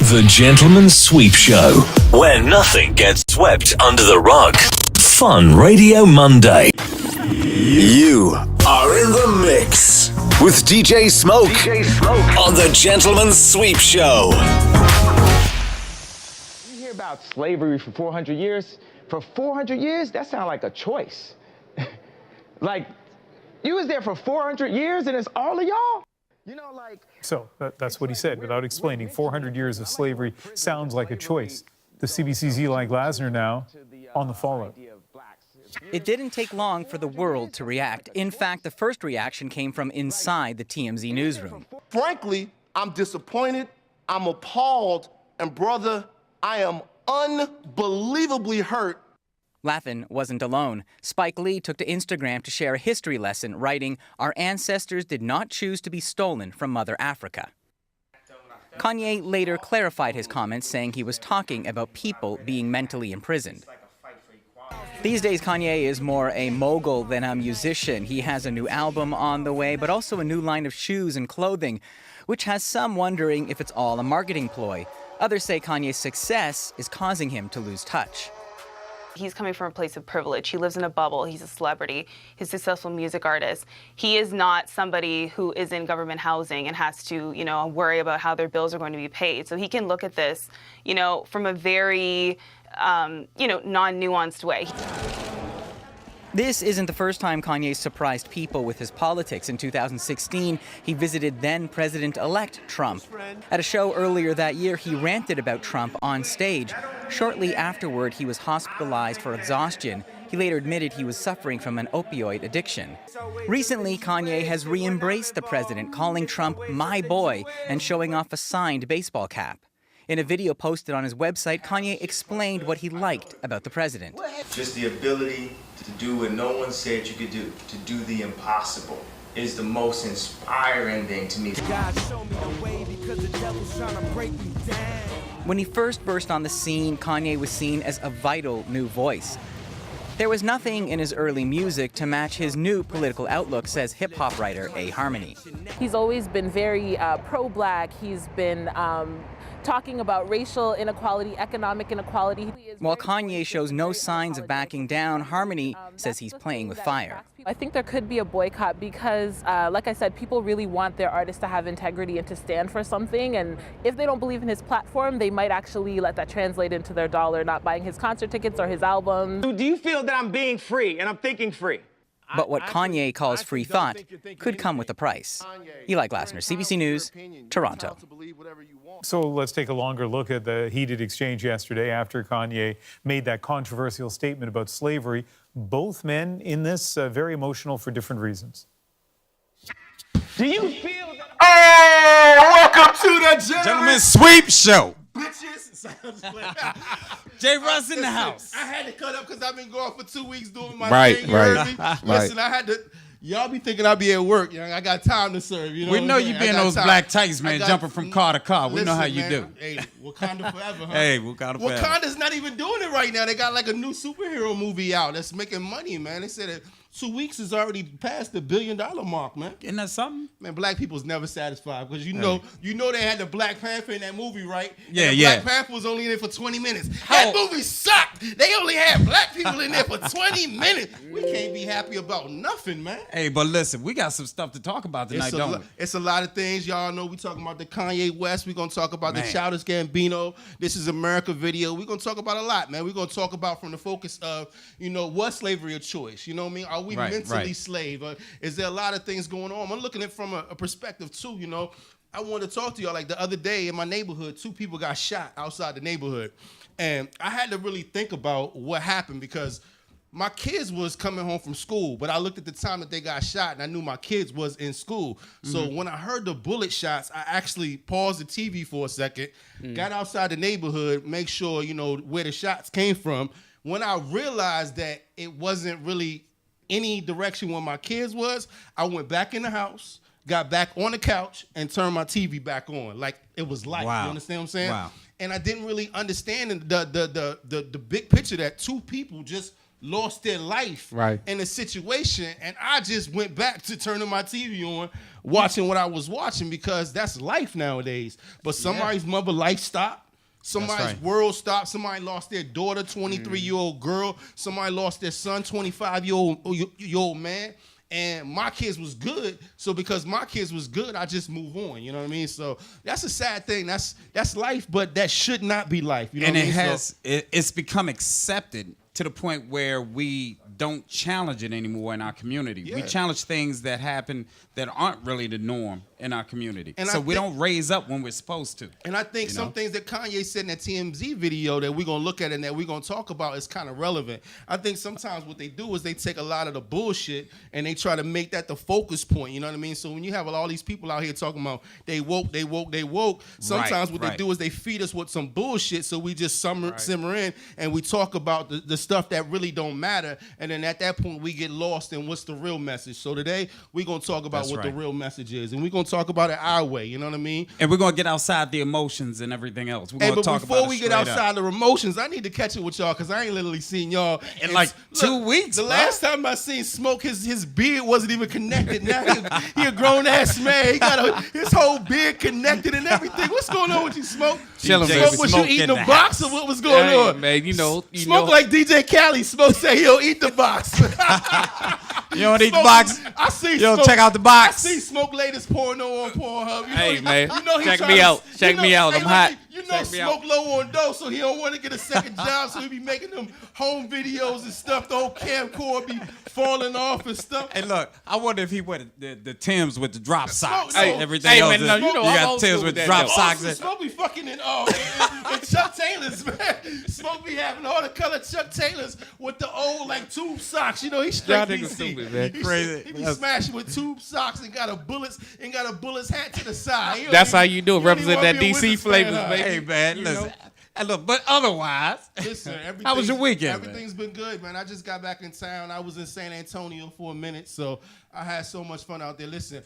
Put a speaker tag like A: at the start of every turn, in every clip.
A: The Gentleman's Sweep Show, where nothing gets swept under the rug. Fun Radio Monday. You are in the mix with DJ Smoke on The Gentleman's Sweep Show.
B: You hear about slavery for 400 years? For 400 years, that sounds like a choice. Like, you was there for 400 years and it's all of y'all? You know, like...
C: So that's what he said without explaining. 400 years of slavery sounds like a choice. The CBC's Eli Glasner now on the fallout.
D: It didn't take long for the world to react. In fact, the first reaction came from inside the TMZ newsroom.
E: Frankly, I'm disappointed, I'm appalled, and brother, I am unbelievably hurt.
D: Lathan wasn't alone. Spike Lee took to Instagram to share a history lesson, writing, "Our ancestors did not choose to be stolen from Mother Africa." Kanye later clarified his comments, saying he was talking about people being mentally imprisoned. These days, Kanye is more a mogul than a musician. He has a new album on the way, but also a new line of shoes and clothing, which has some wondering if it's all a marketing ploy. Others say Kanye's success is causing him to lose touch.
F: He's coming from a place of privilege. He lives in a bubble. He's a celebrity. He's a successful music artist. He is not somebody who is in government housing and has to, worry about how their bills are going to be paid. So he can look at this, from a very, non-nuanced way.
D: This isn't the first time Kanye surprised people with his politics. In 2016, he visited then-President-elect Trump. At a show earlier that year, he ranted about Trump on stage. Shortly afterward, he was hospitalized for exhaustion. He later admitted he was suffering from an opioid addiction. Recently, Kanye has re-embraced the president, calling Trump "my boy" and showing off a signed baseball cap. In a video posted on his website, Kanye explained what he liked about the president.
G: Just the ability to do what no one said you could do, to do the impossible, is the most inspiring thing to me. When
D: he first burst on the scene, Kanye was seen as a vital new voice. There was nothing in his early music to match his new political outlook, says hip-hop writer A. Harmony.
H: He's always been very pro-black. He's been talking about racial inequality, economic inequality.
D: While Kanye shows no signs of backing down, Harmony says he's playing with fire.
H: I think there could be a boycott because, like I said, people really want their artists to have integrity and to stand for something. And if they don't believe in his platform, they might actually let that translate into their dollar, not buying his concert tickets or his albums.
B: Do you feel that I'm being free and I'm thinking free?
D: But what Kanye calls free thought could come with a price. Eli Glasner, CBC News, Toronto.
C: So let's take a longer look at the heated exchange yesterday after Kanye made that controversial statement about slavery. Both men in this very emotional for different reasons.
B: Do you feel that...
E: Oh, welcome to the
I: Gentleman's Sweep Show.
E: Bitches.
I: Jay Russ in the house.
E: I had to cut up because I've been going for 2 weeks doing my thing.
I: Right.
E: Listen, I had to... Y'all be thinking I'll be at work. I got time to serve.
I: We know you be in those black tights, man, jumping from car to car. We know how you do.
E: Hey, Wakanda forever, huh?
I: Hey, Wakanda forever.
E: Wakanda's not even doing it right now. They got like a new superhero movie out that's making money, man. They said that 2 weeks is already past the $1 billion mark, man.
I: Isn't that something?
E: Man, black people's never satisfied because you know they had the Black Panther in that movie, right?
I: Yeah,
E: and Black Panther was only in it for 20 minutes. That movie sucked. They only had black people in there for 20 minutes. We can't be happy about nothing, man.
I: Hey, but listen, we got some stuff to talk about tonight, don't we?
E: It's a lot of things. Y'all know we talking about the Kanye West. We're going to talk about the Childish Gambino. This is America video. We're going to talk about a lot, man. We're going to talk about from the focus of, was slavery a choice? You know what I mean? Are we mentally slave? Is there a lot of things going on? I'm looking at it from a perspective, too, I wanted to talk to y'all. Like the other day in my neighborhood, 2 people got shot outside the neighborhood. And I had to really think about what happened because my kids was coming home from school, but I looked at the time that they got shot and I knew my kids was in school. So when I heard the bullet shots, I actually paused the TV for a second, got outside the neighborhood, make sure, where the shots came from. When I realized that it wasn't really any direction where my kids was, I went back in the house, got back on the couch, and turned my TV back on. Like it was light.
I: Wow.
E: You understand what I'm saying?
I: Wow.
E: And I didn't really understand the big picture that 2 people just lost their life
J: right.
E: in a situation, and I just went back to turning my TV on, watching what I was watching, because that's life nowadays. But somebody's mother life stopped. Somebody's world stopped. Somebody lost their daughter, 23-year-old girl. Somebody lost their son, 25-year-old man. And my kids was good, so because my kids was good, I just move on. You know what I mean? So that's a sad thing. That's life, but that should not be life. You know
I: and
E: what I mean?
I: It's become accepted to the point where we don't challenge it anymore in our community.
E: Yeah.
I: We challenge things that happen that aren't really the norm in our community.
E: And
I: so we don't raise up when we're supposed to.
E: And I think some things that Kanye said in that TMZ video that we're going to look at and that we're going to talk about is kind of relevant. I think sometimes what they do is they take a lot of the bullshit and they try to make that the focus point. You know what I mean? So when you have all these people out here talking about they woke, sometimes what they do is they feed us with some bullshit, so we just simmer in and we talk about the stuff that really don't matter. And then at that point, we get lost in what's the real message. So today, we're going to talk about what the real message is. And we're going to talk about it our way. You know what I mean?
I: And we're going to get outside the emotions and everything else. We're going to talk about it.
E: But before we get outside the emotions, I need to catch it with y'all, because I ain't literally seen y'all
I: in like 2 weeks.
E: The last time I seen Smoke, his beard wasn't even connected. Now he a grown-ass man. He got his whole beard connected and everything. What's going on with you, Smoke?
J: Chilling,
E: Smoke, was you eating the box or what was going on?
J: Man, you know.
E: Smoke like DJ Khaled. Smoke say he'll eat the box.
I: You don't eat the box?
E: I see.
I: You don't check out the box?
E: I see Smoke latest porno on Pornhub.
J: Hey, man.
E: You know
J: check me out. Check me out. I'm hot.
E: You know Smoke low on dough, so he don't want to get a second job, so he be making them home videos and stuff. The whole camcorder be falling off and stuff.
I: Hey, look, I wonder if he wore the Timbs with the drop socks.
E: Hey,
I: everything else.
J: Man, no, you know,
I: you
J: I'm
I: got
J: old
I: Timbs
J: school
I: with
J: with
I: drop
J: that,
I: socks.
E: Smoke be fucking in Chuck Taylors, man. Smoke be having all the color Chuck Taylors with the old like tube socks. You know, he's straight DC.
J: Stupid, man.
I: Crazy.
E: He be smashing with tube socks and got a bullets hat to the side.
J: That's how you do it. Represent that DC flavors,
E: fan,
J: baby.
I: Hey, man, listen. Hey, look, but otherwise,
E: listen,
I: how was your weekend?
E: Everything's been good, man. I just got back in town. I was in San Antonio for a minute, so I had so much fun out there. Listen,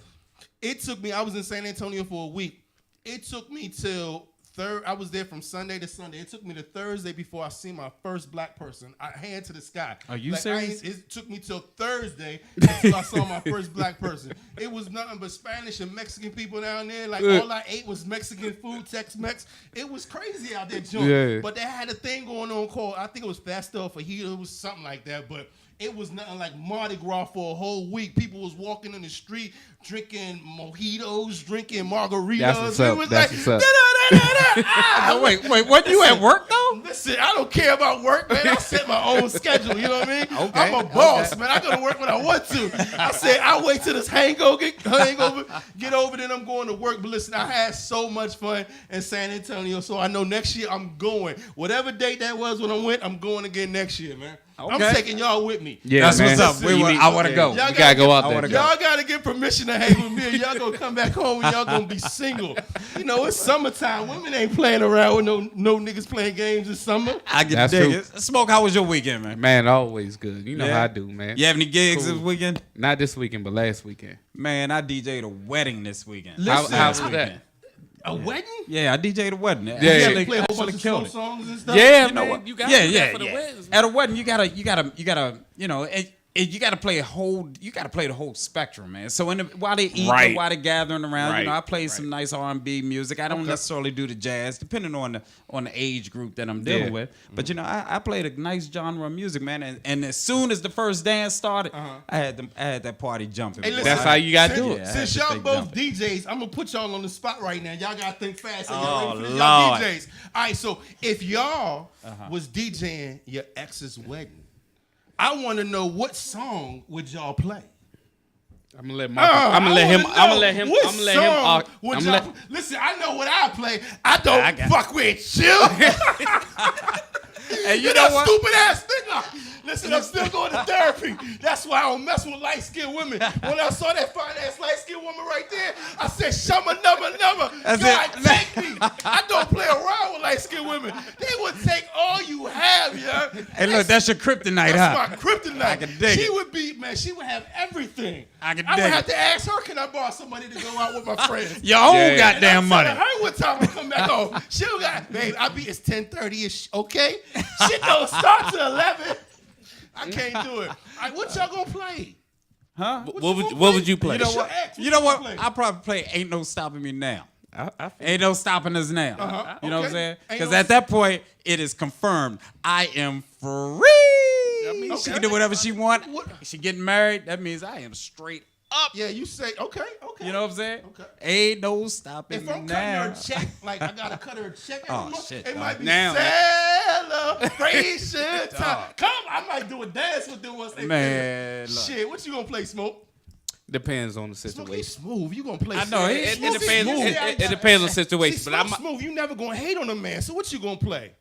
E: I was in San Antonio for a week. It took me till I was there from Sunday to Sunday. It took me to Thursday before I seen my first black person. Hand to the sky.
I: Are you serious?
E: It took me till Thursday until I saw my first black person. It was nothing but Spanish and Mexican people down there. Like all I ate was Mexican food, Tex-Mex. It was crazy out there, Joe.
J: Yeah.
E: But they had a thing going on called, I think it was Festa or Fajita. It was something like that. But it was nothing like Mardi Gras for a whole week. People was walking in the street, drinking mojitos, drinking margaritas.
J: That's what's up.
E: It was
J: That's
E: like,
J: what's up.
I: Wait, weren't you at work though?
E: Listen, I don't care about work, man. I set my own schedule. You know what I mean?
I: Okay,
E: I'm a boss, man. I go to work when I want to. I said I'll wait till this hangover get over, then I'm going to work. But listen, I had so much fun in San Antonio, so I know next year I'm going. Whatever date that was when I went, I'm going again next year, man. Okay. I'm taking y'all with me.
J: Yeah,
I: that's
J: man.
I: what's up. I want to go.
E: Y'all
J: you gotta go out there.
E: Y'all gotta get permission to hang with me. Y'all gonna come back home and y'all gonna be single. You know, it's summertime. Women ain't playing around with no niggas playing games in summer.
I: I get
J: That's
I: to dig
J: true.
I: it. Smoke, how was your weekend, man?
J: Man, always good. You know
I: Yeah.
J: how I do, man.
I: You have any gigs
J: Cool.
I: this weekend?
J: Not this weekend, but last weekend.
I: Man, I DJ'd a wedding this weekend.
E: Listen,
J: How was that?
E: A wedding?
I: Yeah, I DJ'd a wedding.
J: Yeah.
E: They play a whole bunch of slow songs and stuff.
J: Yeah,
I: You know
J: man.
I: what?
J: You got
I: Yeah,
J: to do
I: yeah,
J: that for the
I: yeah.
J: weddings.
I: At a wedding, you gotta, you know, you gotta play the whole spectrum, man. So while they eat,
J: Right.
I: while they're gathering around, you know,
J: Right.
I: I play some nice R&B music. I don't necessarily do the jazz, depending on the age group that I'm dealing with. But you know, I played a nice genre of music, man. And as soon as the first dance started, I had that party jumping.
E: Hey, listen,
J: That's how you gotta do
I: Yeah,
J: it.
I: I had
E: Since
I: to
E: y'all
I: think
E: both
I: jumping.
E: DJs, I'm gonna put y'all on the spot right now. Y'all gotta think fast. And
I: Oh,
E: y'all ready for this? Y'all
I: Lord.
E: DJs. All right, so if y'all was DJing your ex's wedding, I want to know what song would y'all play?
J: I'm gonna let him.
E: Listen, I know what I play. I don't fuck with you.
I: And you
E: know
I: know what?
E: Stupid ass nigga. Listen, I'm still going to therapy. That's why I don't mess with light-skinned women. When I saw that fine-ass light-skinned woman right there, I said, "Shama number." God, take me. I don't play around with light-skinned women. They would take all you have, yeah.
I: Hey, look, that's your kryptonite,
E: That's
I: huh?
E: my kryptonite.
I: I can dig
E: she
I: it.
E: would be, man, she would have everything.
I: I can
E: would
I: dig
E: have
I: it.
E: to ask her, can I borrow somebody to go out with my friends?
I: Your own
J: Yeah.
I: goddamn money.
E: I heard what time I come back home. She'll got, babe, it's 10:30ish, okay? Shit don't start till 11. I can't do it. All right, what y'all gonna play?
I: Huh?
J: What would you play?
I: You know what? I'll probably play Ain't No Stopping Me Now. Ain't no stopping us now. You know what I'm saying? Because at that point, it is confirmed. I am free. That means she can do whatever she want. She getting married. That means I am straight up.
E: Yeah, you say, okay.
I: You know what I'm saying?
E: Okay.
I: Ain't no stopping
E: If I'm
I: now.
E: cutting her a check, like I gotta cut her a check every month,
I: shit,
E: it
I: dog.
E: might be
J: Now.
E: celebration time. Come, I might do a dance with them once they
I: Man,
E: finish.
I: look.
E: Shit, what you gonna play, Smoke?
J: Depends on the
E: Smoke,
J: situation.
E: he's smooth. You gonna play?
J: I know it
E: Smoke,
J: depends.
E: smooth.
J: It depends on the situation.
E: See,
J: But I'm.
E: Smoke smooth. You never gonna hate on a man. So what you gonna play?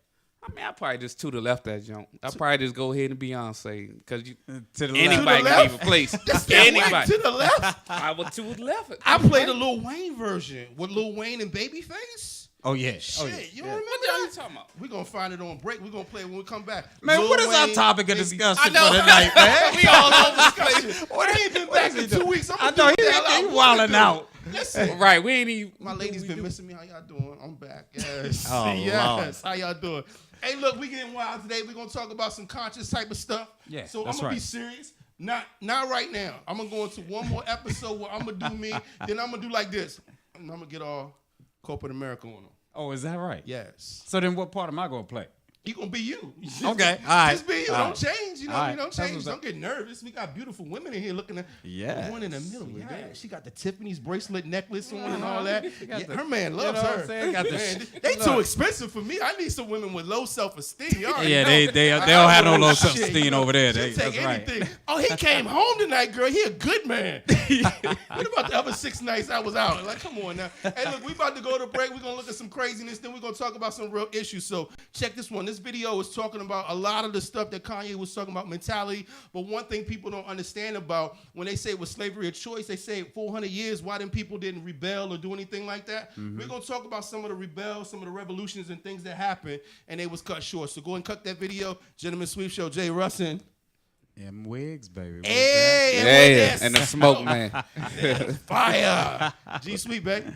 J: I mean, I probably just to the left that jump. I probably just go ahead and Beyonce because
I: To the left.
J: anybody can leave a place. Anybody.
E: To the left.
J: I was to the left.
E: I played the Lil Wayne version with Lil Wayne and Babyface.
I: Oh, yeah.
E: Shit, you don't remember
J: What
E: that?
J: y'all you talking about?
E: We're going to find it on break. We're going to play it when we come back.
I: Man,
E: Lil
I: what is our
E: Wayne,
I: topic of
E: Baby-
I: discussion
E: I know.
I: for tonight, man?
E: We all over discussion. I ain't been back in 2 weeks.
I: I know, he wilding out.
E: Listen.
J: Right, we ain't even.
E: My ladies been missing me. How y'all doing? I'm back. Yes.
I: Oh,
E: yes. How y'all doing? Hey, look, we getting wild today. We're going to talk about some conscious type of stuff.
I: Yeah,
E: so I'm
I: that's
E: going to be
I: right.
E: serious. Not right now. I'm going to go into one more episode where I'm going to do me. Then I'm going to do like this. And I'm going to get all corporate America on them.
I: Oh, is that right?
E: Yes.
I: So then what part am I going to play?
E: You gonna be you.
I: Okay, all right.
E: Just be you.
I: All
E: Don't
I: right.
E: change. You know,
I: All right.
E: you don't
I: That's
E: change.
I: what's up.
E: Don't get nervous. We got beautiful women in here looking at
I: Yes,
E: the one in the middle.
I: we
E: Yeah,
I: do.
E: she got the Tiffany's bracelet necklace on and all that. Yeah, her man
I: you
E: loves
I: know what
E: her.
I: I'm saying? Got the
E: Man,
I: sh-
E: they too
I: look.
E: expensive for me. I need some women with low self-esteem. You already
I: Yeah,
E: know.
I: they
E: I
I: don't have no
E: know
I: low
E: shit,
I: self-esteem
E: you know.
I: over there.
E: She'll
I: They-
E: take
I: that's right.
E: anything. Oh, he came home tonight, girl. He a good man. What about the other 6 nights I was out? Like, come on now. Hey, look, we about to go to break. We're going to look at some craziness. Then we're going to talk about some real issues. So check this one. This video is talking about a lot of the stuff that Kanye was talking about, mentality. But one thing people don't understand about when they say was slavery a choice, they say 400 years, why then people didn't rebel or do anything like that? We're going to talk about some of the rebels, some of the revolutions and things that happened, and they was cut short. So go and cut that video. Gentleman Sweep Show, Jay Russin.
I: M Wigs, baby. What's
E: Hey,
J: Yeah, and the smoke, man.
E: fire. G Sweet, baby.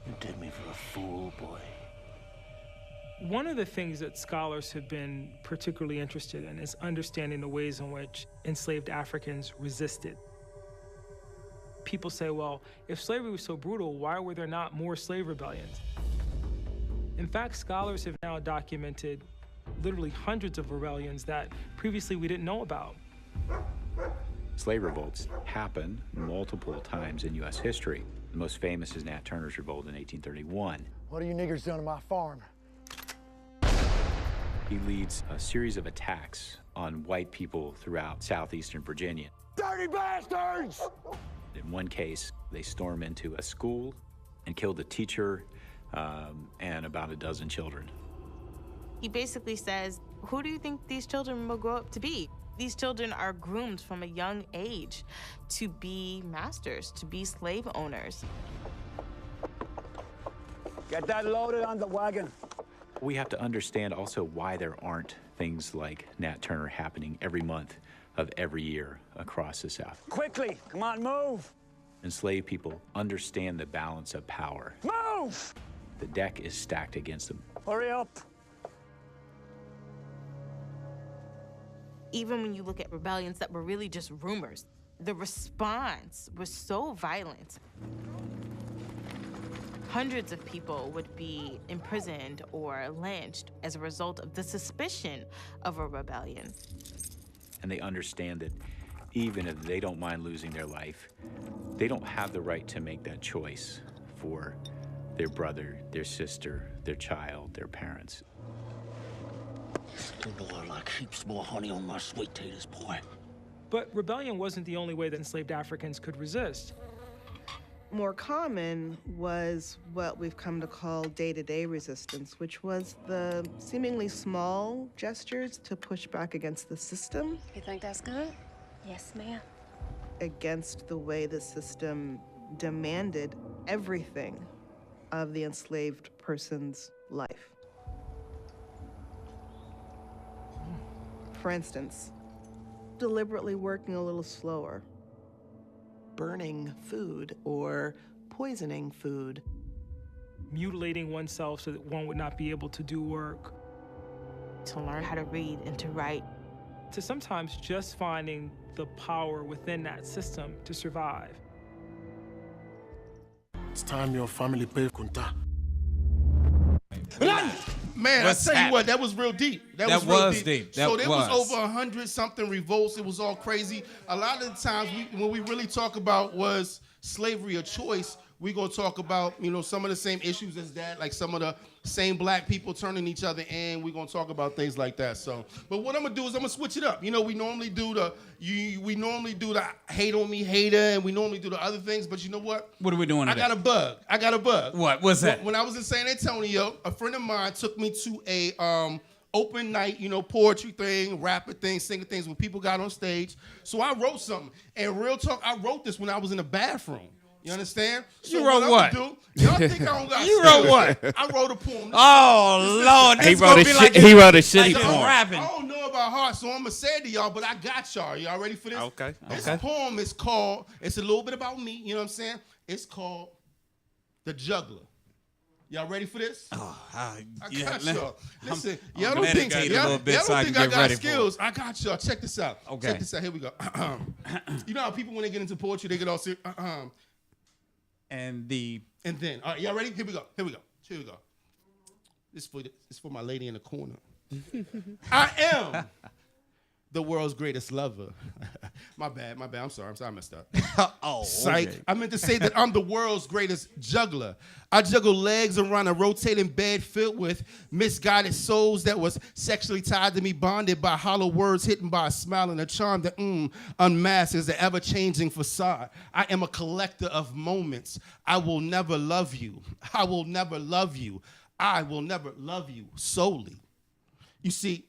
K: You take me for a fool, boy.
L: One of the things that scholars have been particularly interested in is understanding the ways in which enslaved Africans resisted. People say, well, if slavery was so brutal, why were there not more slave rebellions? In fact, scholars have now documented literally hundreds of rebellions that previously we didn't know about.
M: Slave revolts happened multiple times in U.S. history. The most famous is Nat Turner's revolt in 1831.
K: What are you niggers doing to my farm?
M: He leads a series of attacks on white people throughout southeastern Virginia.
K: Dirty bastards!
M: In one case, they storm into a school and kill the teacher and about a dozen children.
N: He basically says, who do you think these children will grow up to be? These children are groomed from a young age to be masters, to be slave owners.
K: Get that loaded on the wagon.
M: We have to understand also why there aren't things like Nat Turner happening every month of every year across the South.
K: Quickly, come on, move!
M: Enslaved people understand the balance of power.
K: Move!
M: The deck is stacked against them.
K: Hurry up.
N: Even when you look at rebellions that were really just rumors, the response was so violent. Hundreds of people would be imprisoned or lynched as a result of the suspicion of a rebellion.
M: And they understand that even if they don't mind losing their life, they don't have the right to make that choice for their brother, their sister, their child, their parents.
K: Still look like heaps more honey on my sweet taters, boy.
L: But rebellion wasn't the only way that enslaved Africans could resist.
O: More common was what we've come to call day-to-day resistance, which was the seemingly small gestures to push back against the system.
P: You think that's good? Yes, ma'am.
O: Against the way the system demanded everything of the enslaved person's life. For instance, deliberately working a little slower, burning food or poisoning food,
L: mutilating oneself so that one would not be able to do work.
N: to learn how to read and to write.
L: To sometimes just finding the power within that system to survive.
Q: It's time your family pay Kunta.
E: Man,
I: What's
E: I tell you
I: happening?
E: what, that was real deep. That
I: That
E: was real
I: was deep.
E: So
I: That
E: there was
I: was.
E: over 100-something revolts. It was all crazy. A lot of the times, when we really talk about was slavery a choice, we're going to talk about, some of the same issues as that, like some of the same black people turning each other in. We're going to talk about things like that. So, but what I'm going to do is I'm going to switch it up. We normally do the hate on me hater, and we normally do the other things, but you know what?
I: What are we doing
E: I
I: today?
E: got a bug.
I: What? What's that?
E: When I was in San Antonio, a friend of mine took me to a open night, poetry thing, rapper thing, singing things when people got on stage. So I wrote something. And real talk, I wrote this when I was in the bathroom. You understand? So
I: You wrote
E: what?
I: what?
E: Y'all think I don't got
I: You
E: skills.
I: wrote what?
E: I wrote a poem.
I: Oh, Lord.
J: He
I: This
J: wrote
I: gonna
J: a
I: be
J: shit-
I: like
J: he wrote a
I: like
J: shitty
I: it's
J: poem.
I: rapping.
E: I don't know about heart, so I'm going to say it to y'all, but I got y'all. Y'all ready for this?
J: Okay,
E: This
J: okay.
E: poem is called, it's a little bit about me, you know what I'm saying? It's called The Juggler. Y'all ready for this? I got y'all. Listen, y'all don't think I got skills. I got y'all. Check this out.
I: Okay.
E: Check this out. Here we go. You know how people, when they get into poetry, they get all serious.
I: And
E: then, all right, y'all ready? Here we go. This is for my lady in the corner. I am the world's greatest lover. My bad. I'm sorry, I messed up. Psych.
I: Okay.
E: I meant to say that I'm the world's greatest juggler. I juggle legs around a rotating bed filled with misguided souls that was sexually tied to me, bonded by hollow words hidden by a smile and a charm that unmasks the ever-changing facade. I am a collector of moments. I will never love you. I will never love you. I will never love you solely. You see,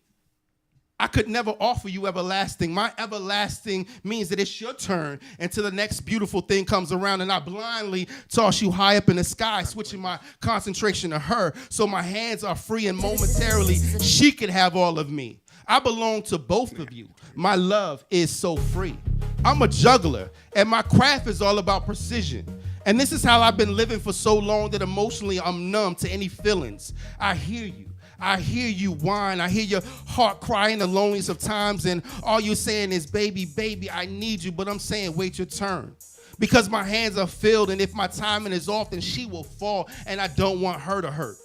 E: I could never offer you everlasting. My everlasting means that it's your turn until the next beautiful thing comes around, and I blindly toss you high up in the sky, switching my concentration to her so my hands are free and momentarily she could have all of me. I belong to both of you. My love is so free. I'm a juggler, and my craft is all about precision. And this is how I've been living for so long that emotionally I'm numb to any feelings. I hear you. I hear you whine. I hear your heart cry in the loneliest of times, and all you're saying is, baby, baby, I need you. But I'm saying, wait your turn. Because my hands are filled, and if my timing is off, then she will fall, and I don't want her to hurt.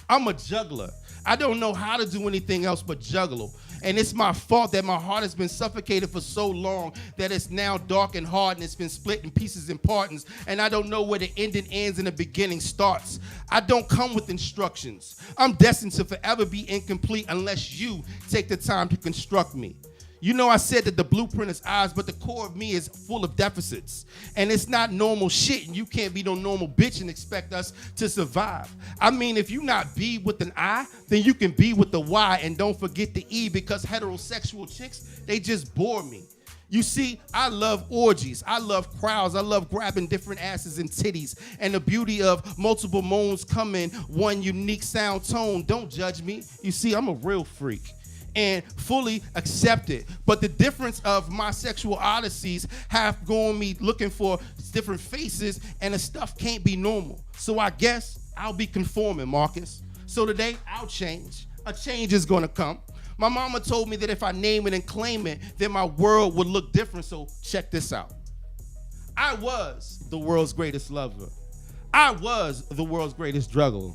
E: I'm a juggler. I don't know how to do anything else but juggle. And it's my fault that my heart has been suffocated for so long that it's now dark and hard and it's been split in pieces and partings. And I don't know where the ending ends and the beginning starts. I don't come with instructions. I'm destined to forever be incomplete unless you take the time to construct me. You know, I said that the blueprint is ours, but the core of me is full of deficits. And it's not normal shit, and you can't be no normal bitch and expect us to survive. I mean, if you not B with an I, then you can be with the Y, and don't forget the E, because heterosexual chicks, they just bore me. You see, I love orgies. I love crowds. I love grabbing different asses and titties. And the beauty of multiple moans come in one unique sound tone. Don't judge me. You see, I'm a real freak and fully accept it. But the difference of my sexual odysseys have gone me looking for different faces, and the stuff can't be normal. So I guess I'll be conforming, Marcus. So today, I'll change. A change is gonna come. My mama told me that if I name it and claim it, then my world would look different, so check this out. I was the world's greatest lover. I was the world's greatest juggler.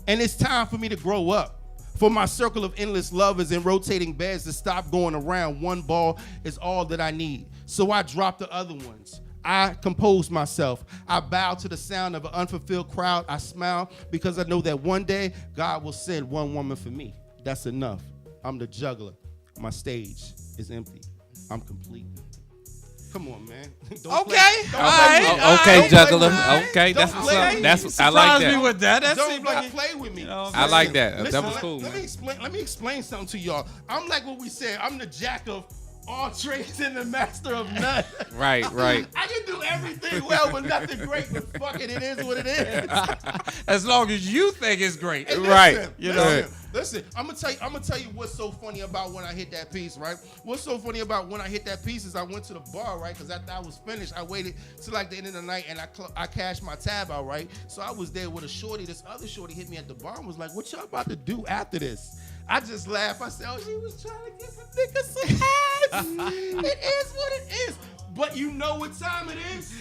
E: And it's time for me to grow up. For my circle of endless lovers and rotating beds to stop going around. One ball is all that I need. So I drop the other ones. I compose myself. I bow to the sound of an unfulfilled crowd. I smile because I know that one day God will send one woman for me. That's enough. I'm the juggler. My stage is empty. I'm complete. Come on, man.
J: Okay, juggler. Okay, that's what's up. That's I like that.
I: Me with that. That
E: Don't
I: seemed like
E: play with me.
J: I like that.
E: Listen,
J: That was cool.
E: Let me explain something to y'all. I'm like what we said. I'm the jack of all trades and the master of none.
J: Right.
E: I can do everything well, but nothing great. But fuck it, it is what it is.
I: As long as you think it's great.
E: Hey,
J: Right.
E: Listen, I'm gonna tell you what's so funny about when I hit that piece, right? What's so funny about when I hit that piece is I went to the bar, right? Because after I was finished, I waited till like the end of the night and I cashed my tab out, right? So I was there with a shorty. This other shorty hit me at the bar and was like, "What y'all about to do after this?" I just laughed. I said, oh, she was trying to give a nigga some ass. It is what it is. But you know what time it is?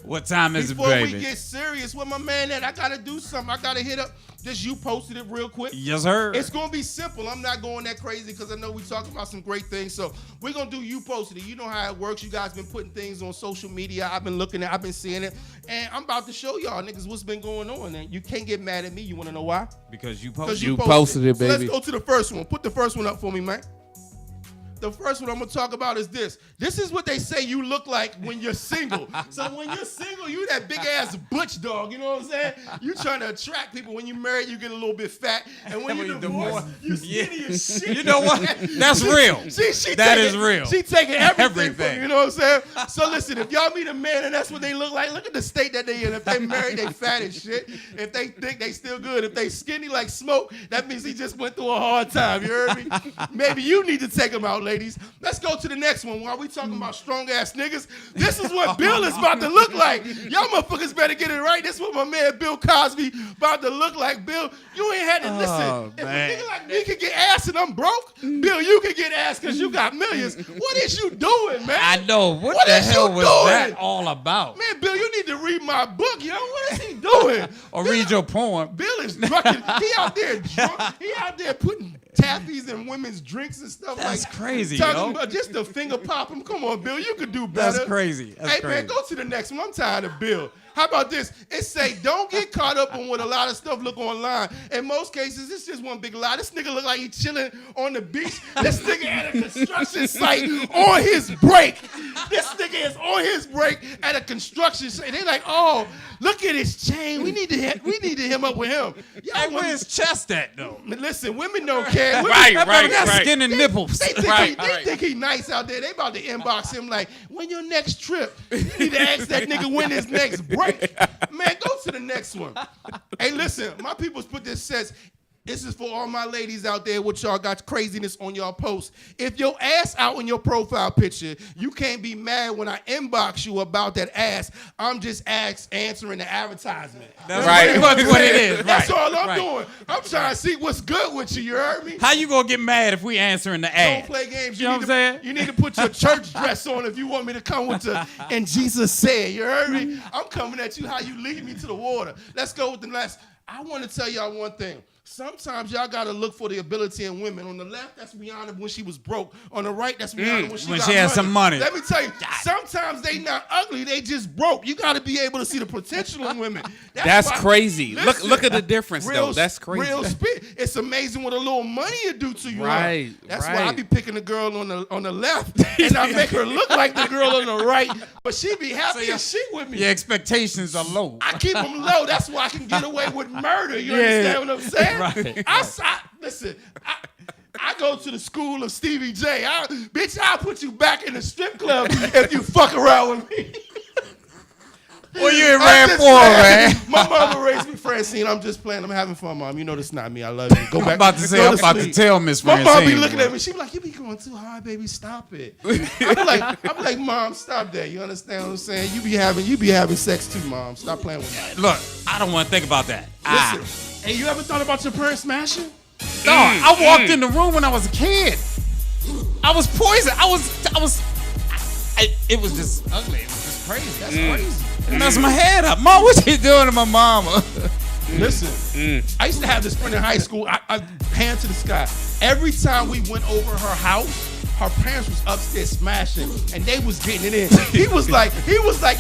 I: What time is
E: Before
I: it, baby?
E: we get serious, where my man at? I got to do something. I got to hit up. Just you posted it real quick.
I: Yes, sir.
E: It's going to be simple. I'm not going that crazy because I know we talking about some great things. So we're going to do you posted it. You know how it works. You guys been putting things on social media. I've been looking at I've been seeing it. And I'm about to show y'all niggas what's been going on. And you can't get mad at me. You want to know why?
I: Because you posted it.
J: You posted it, baby.
E: So let's go to the first one. Put the first one up for me, man. The first one I'm going to talk about is this. This is what they say you look like when you're single. So when you're single, you that big-ass butch dog. You know what I'm saying? You trying to attract people. When you're married, you get a little bit fat. And when you're divorced, you skinny as shit.
I: You know what? That's real. That is real.
E: She taking everything. From you, you know what I'm saying? So listen, if y'all meet a man and that's what they look like, look at the state that they in. If they married, they fat as shit. If they think they still good. If they skinny like smoke, that means he just went through a hard time. You heard me? Maybe you need to take him out, ladies. Let's go to the next one. While we talking about strong-ass niggas, this is what Bill is about to look like. Y'all motherfuckers better get it right. This is what my man Bill Cosby about to look like. Bill, you ain't had to listen. If a nigga like me can get ass and I'm broke, Bill, you can get ass because you got millions. What is you doing, man?
I: I know. What the hell was that all about?
E: Man, Bill, you need to read my book, yo. What is he doing?
I: Or read your poem.
E: Bill is drunk. He out there drunk. He out there putting taffies in women's drinks and stuff.
I: That's
E: like
I: crazy,
E: talking about just the finger pop him. Come on, Bill, you could do better.
I: That's crazy. That's crazy.
E: Man, go to the next one. I'm tired of Bill. How about this? It say, don't get caught up on what a lot of stuff look online. In most cases, it's just one big lie. This nigga look like he chilling on the beach. This nigga at a construction site on his break. This nigga is on his break at a construction site. They like, oh, look at his chain. We need to him up with him.
I: Hey, where's his chest at, though?
E: Listen, women don't care. Women,
I: Right. Skin and nipples.
E: They think he nice out there. They about to inbox him like, when your next trip? You need to ask that nigga when his next break. Man, go to the next one. Hey, listen, my people's put this says, this is for all my ladies out there with y'all got craziness on y'all posts. If your ass out in your profile picture, you can't be mad when I inbox you about that ass. I'm just answering the advertisement.
I: That's right. What it is.
E: That's all I'm doing. I'm trying to see what's good with you. You heard me?
I: How you gonna get mad if we answering the ad?
E: Don't play games.
I: You know what I'm saying?
E: You need to put your church dress on if you want me to come with the and Jesus said. You heard me? I'm coming at you how you lead me to the water. Let's go with the last. I want to tell y'all one thing. Sometimes y'all gotta look for the ability in women. On the left, that's Rihanna when she was broke. On the right, that's Rihanna when she
I: had some money.
E: Let me tell you, sometimes they not ugly, they just broke. You gotta be able to see the potential in women.
J: That's crazy.
E: Listen,
J: look at the difference, though. That's crazy.
E: Real spit. It's amazing what a little money you do to you.
J: Right.
E: That's why I be picking the girl on the left, and I make her look like the girl on the right, but she be happy as shit with me.
I: Your expectations are low.
E: I keep them low. That's why I can get away with murder. You understand what I'm saying?
I: Right.
E: Listen, I go to the school of Stevie J. Bitch, I'll put you back in the strip club if you fuck around with me.
I: Well, you ain't ran for man.
E: My mother raised me, Francine. I'm just playing. I'm having fun, Mom. You know that's not me. I love you. Go back.
I: I'm about to tell Miss Francine.
E: My mom be looking at me. She be like, you be going too hard, baby. Stop it. I'm like, Mom, stop that. You understand what I'm saying? You be having sex too, Mom. Stop playing with me.
I: Look, I don't want to think about that.
E: Listen. Hey, you ever thought about your parents smashing?
I: No, I walked in the room when I was a kid. I was poisoned. It was just ugly. It was just crazy. That's crazy. It messed my head up. Mom, what you doing to my mama?
E: Listen, I used to have this friend in high school. I hand to the sky. Every time we went over her house, her parents was upstairs smashing, and they was getting it in. He was like,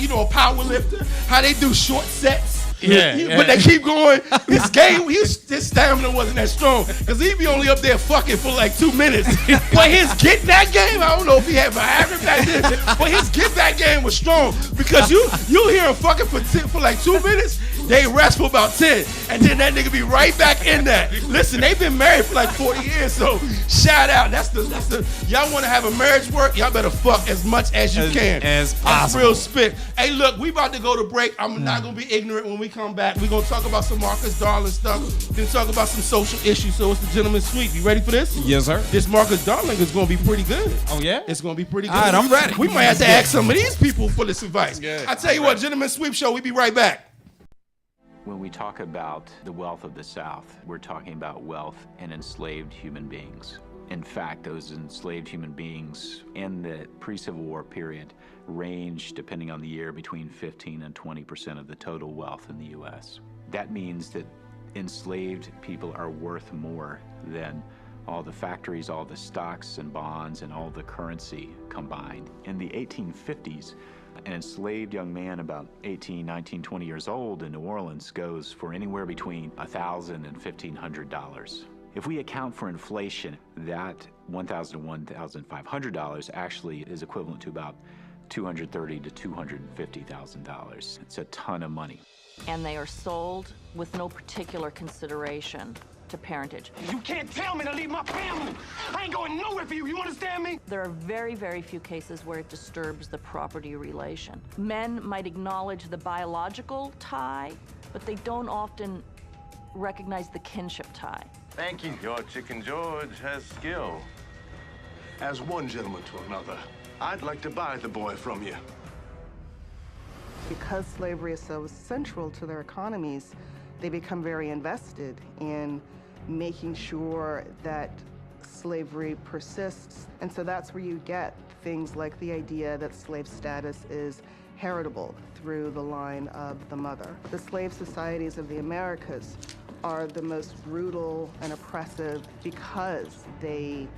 E: you know, a power lifter. How they do short sets. But they keep going. His stamina wasn't that strong because he'd be only up there fucking for like 2 minutes. But his get back game, I don't know if he had Viagra back then, but his get back game was strong because you hear him fucking for like 2 minutes. They rest for about 10, and then that nigga be right back in that. Listen, they've been married for like 40 years, so shout out. That's the y'all want to have a marriage work, y'all better fuck as much as you can.
I: As possible.
E: That's real spit. Hey, look, we about to go to break. I'm not gonna be ignorant when we come back. We're gonna talk about some Marcus Darling stuff, then talk about some social issues. So it's the gentleman's sweep. You ready for this?
I: Yes, sir.
E: This Marcus Darling is gonna be pretty good.
I: Oh yeah?
E: It's gonna be pretty good.
I: All right, I'm ready.
E: We might have to ask some of these people for this advice.
J: Yeah,
E: I tell you what, gentleman's sweep show, we be right back.
M: When we talk about the wealth of the South, we're talking about wealth in enslaved human beings. In fact, those enslaved human beings in the pre-Civil War period range, depending on the year, between 15 and 20% of the total wealth in the U.S. That means that enslaved people are worth more than all the factories, all the stocks and bonds, and all the currency combined. In the 1850s, an enslaved young man about 18, 19, 20 years old in New Orleans goes for anywhere between $1,000 and $1,500. If we account for inflation, that $1,000 to $1,500 actually is equivalent to about $230,000 to $250,000. It's a ton of money.
R: And they are sold with no particular consideration to parentage.
K: You can't tell me to leave my family. I ain't going nowhere for you. You understand me?
R: There are very, very few cases where it disturbs the property relation. Men might acknowledge the biological tie, but they don't often recognize the kinship tie.
S: Thank you. Your Chicken George has skill. As one gentleman to another, I'd like to buy the boy from you.
O: Because slavery is so central to their economies, they become very invested in making sure that slavery persists. And so that's where you get things like the idea that slave status is heritable through the line of the mother. The slave societies of the Americas are the most brutal and oppressive because they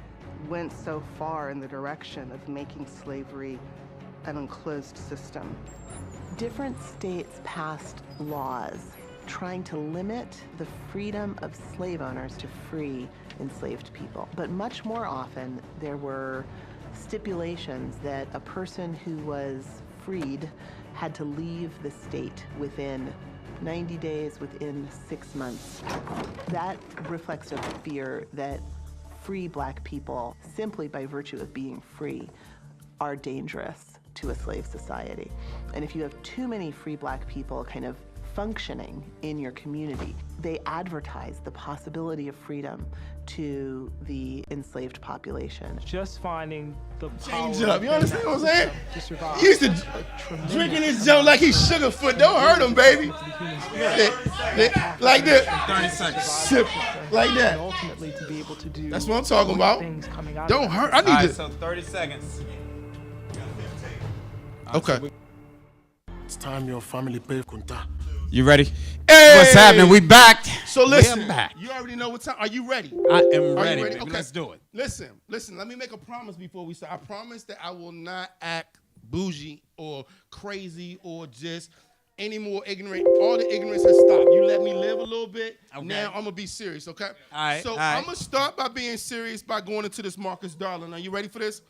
O: went so far in the direction of making slavery an enclosed system.
T: Different states passed laws trying to limit the freedom of slave owners to free enslaved people. But much more often, there were stipulations that a person who was freed had to leave the state within 90 days, within 6 months. That reflects a fear that free black people, simply by virtue of being free, are dangerous to a slave society. And if you have too many free black people kind of functioning in your community, they advertise the possibility of freedom to the enslaved population.
L: Just finding the
E: Change up, you understand what I'm saying?
L: To survive.
E: He used to drinking his Joe like he's Sugarfoot. Don't hurt him, baby. Like that.
I: 30 seconds.
E: Sip like that.
L: And ultimately to be able to do
E: That's what I'm talking about.
L: things coming out
E: Don't
L: of
E: hurt.
L: it.
E: I need
I: All right,
E: to.
I: so 30 seconds.
E: Okay.
Q: It's time your family pay Kunta.
I: You ready?
E: Hey!
I: What's happening? We back.
E: So listen,
I: We are back.
E: you already know what time. Are you ready?
I: I am
E: Are
I: ready,
E: you ready?
I: baby.
E: Okay.
I: Let's do it.
E: Listen. Let me make a promise before we start. I promise that I will not act bougie or crazy or just any more ignorant. All the ignorance has stopped. You let me live a little bit.
I: Okay.
E: Now I'm gonna be serious, okay?
I: All right,
E: So
I: all right.
E: I'm gonna start by being serious by going into this Marcus Darling. Are you ready for this?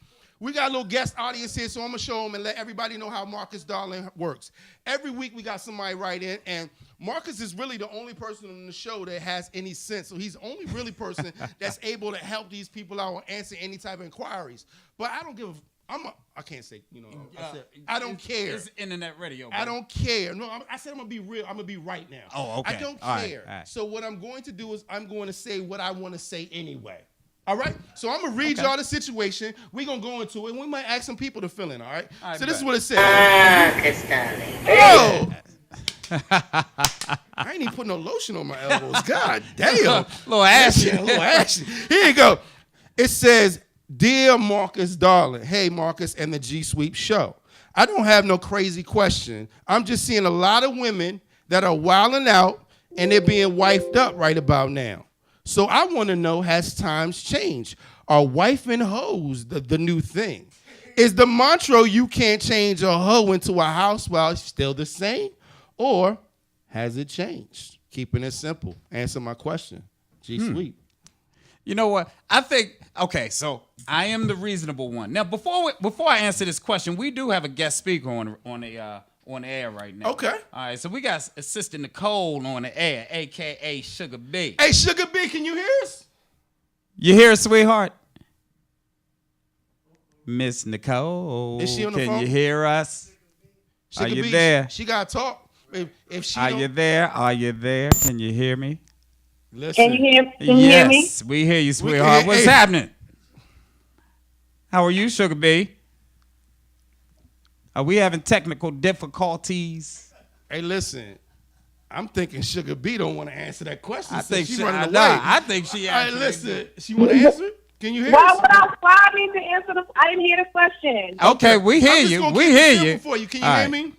E: We got a little guest audience here, so I'm gonna show them and let everybody know how Marcus Darling works. Every week we got somebody write in, and Marcus is really the only person on the show that has any sense. So he's the only really person that's able to help these people out or answer any type of inquiries. But I don't give I can't say, I don't care.
I: It's internet radio.
E: I don't care. No, I said I'm gonna be real. I'm gonna be right now.
I: Oh, okay.
E: I don't
I: All right,
E: care.
I: all right.
E: So what I'm going to do is I'm going to say what I want to say anyway. All right? So I'm going to read y'all the situation. We're going to go into it, and we might ask some people to fill in, all right? So this is what it says. Oh! I ain't even put no lotion on my elbows. God damn.
I: Little action.
E: Yeah, little action. Here you go. It says, Dear Marcus Darling, hey Marcus and the G Sweep Show. I don't have no crazy question. I'm just seeing a lot of women that are wilding out and they're being wifed up right about now. So I want to know, has times changed? Are wife and hoes the new thing? Is the mantra you can't change a hoe into a housewife still the same? Or has it changed? Keeping it simple. Answer my question. G Sweep.
I: You know what? I think, okay, so I am the reasonable one. Now, before I answer this question, we do have a guest speaker on the air right now.
E: Okay.
I: All right, so we got Assistant Nicole on the air, a.k.a. Sugar B.
E: Hey, Sugar B, can you hear us?
I: You hear us, sweetheart? Miss Nicole,
E: Is she on the
I: can
E: phone?
I: you hear us?
E: Sugar
I: Are you
E: B,
I: there?
E: She got to talk. If she
I: Are
E: don't-
I: you there? Are you there? Can you hear me?
E: Listen.
U: Can you hear me?
I: Yes, we hear you, sweetheart. What's
E: hey.
I: happening? How are you, Sugar B? Are we having technical difficulties?
E: Hey, listen. I'm thinking Sugar B don't want to answer that question.
I: I think
E: she running away.
I: I think she
E: All right,
I: actually.
E: listen. She want to answer it? Can you hear
U: Why
E: us?
U: would I need to answer the? I didn't hear the question.
I: Okay, we hear you. We hear you.
E: For you. Can you
I: All
E: hear
I: right.
E: me?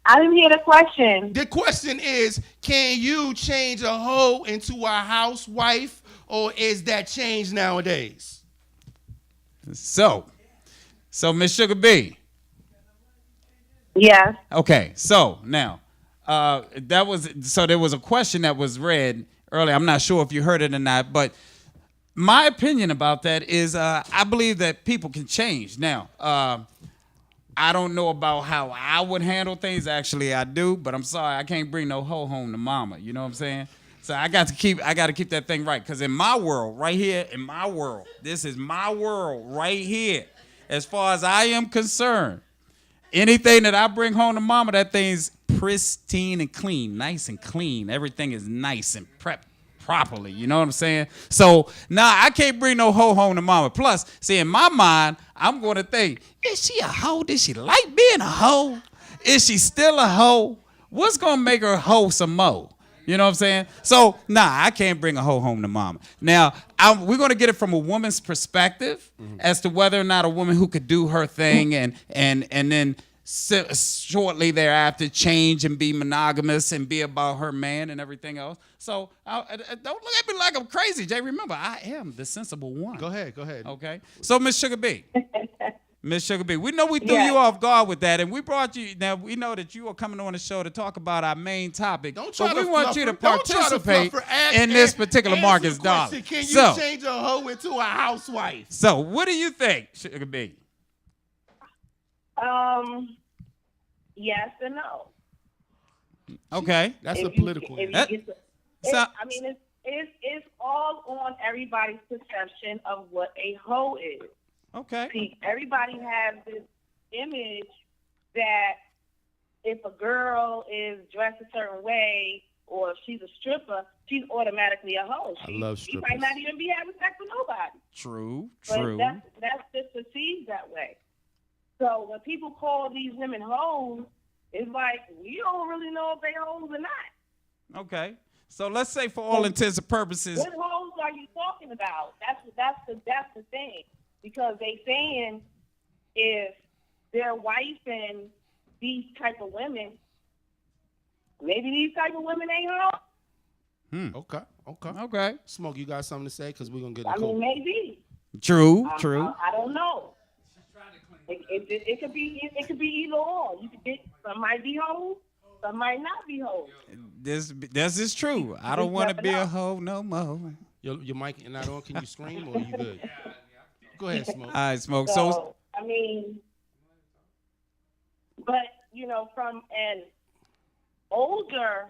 U: I didn't hear the question.
E: The question is, can you change a hoe into a housewife, or is that changed nowadays?
I: So Miss Sugar B.
U: Yes.
I: Okay, so now there was a question that was read earlier. I'm not sure if you heard it or not, but my opinion about that is I believe that people can change. Now, I don't know about how I would handle things. Actually, I do, but I'm sorry, I can't bring no hoe home to mama. You know what I'm saying? So I got to keep that thing right. Because in my world, right here, this is my world right here. As far as I am concerned, anything that I bring home to mama, that thing's pristine and clean, nice and clean. Everything is nice and prepped properly. You know what I'm saying? So now I can't bring no hoe home to mama. Plus, see, in my mind, I'm going to think, is she a hoe? Does she like being a hoe? Is she still a hoe? What's going to make her a hoe some more? You know what I'm saying? So, I can't bring a hoe home to mama. Now, we're going to get it from a woman's perspective as to whether or not a woman who could do her thing and then shortly thereafter change and be monogamous and be about her man and everything else. So, don't look at me like I'm crazy, Jay. Remember, I am the sensible one.
E: Go ahead.
I: Okay? So, Miss Sugar B. Miss Sugar B, we know we threw you off guard with that, and we brought you. Now we know that you are coming on the show to talk about our main topic.
E: But
I: we want you to participate in this particular Marcus Darling.
E: Can you change a hoe into a housewife?
I: So, what do you think, Sugar B?
U: Yes and no.
I: Okay,
E: that's a political.
U: It's all on everybody's perception of what a hoe is.
I: Okay.
U: See, everybody has this image that if a girl is dressed a certain way or if she's a stripper, she's automatically a hoe.
E: I love
U: She
E: strippers.
U: might not even be having sex with nobody.
I: True.
U: But that's just perceived that way. So when people call these women hoes, it's like, we don't really know if they hoes or not.
I: Okay. So let's say for all intents and purposes.
U: What hoes are you talking about? That's the thing. Because they saying if they're wifing these type of women, maybe these type of women ain't hoes.
E: Okay. Smoke, you got something to say? Because we're going to get
U: I mean, maybe.
I: True.
U: I don't know. It could be either or. You could get some might be hoes, some might not be hoes.
I: This is true. I don't want to be a hoe no more.
E: Your mic is not on. Can you scream or are you good? Go ahead, Smoke.
I: All right, Smoke.
U: So I mean, but from an older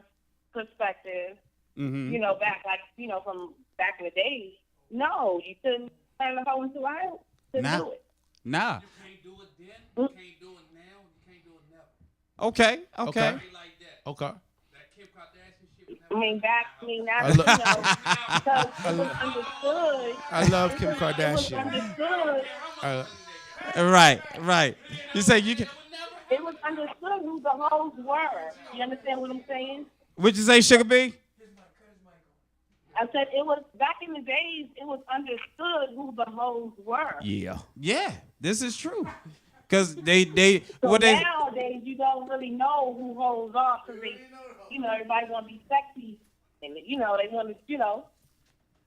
U: perspective, from back in the days, no, you couldn't turn a hoe into a hoe. Couldn't do it.
I: Nah.
J: You can't do it then. You can't do it now. You can't do it never.
I: Okay.
E: Okay.
U: Because it was understood.
E: I love Kim Kardashian.
U: It was understood.
I: Right. You say you can.
U: It was understood who the hoes were. You understand what I'm saying?
I: What'd you say, Sugar B?
U: I said it was back in the days. It was understood who the hoes were.
I: Yeah. This is true. Because nowadays
U: you don't really know who hoes are because everybody want to be sexy and they want to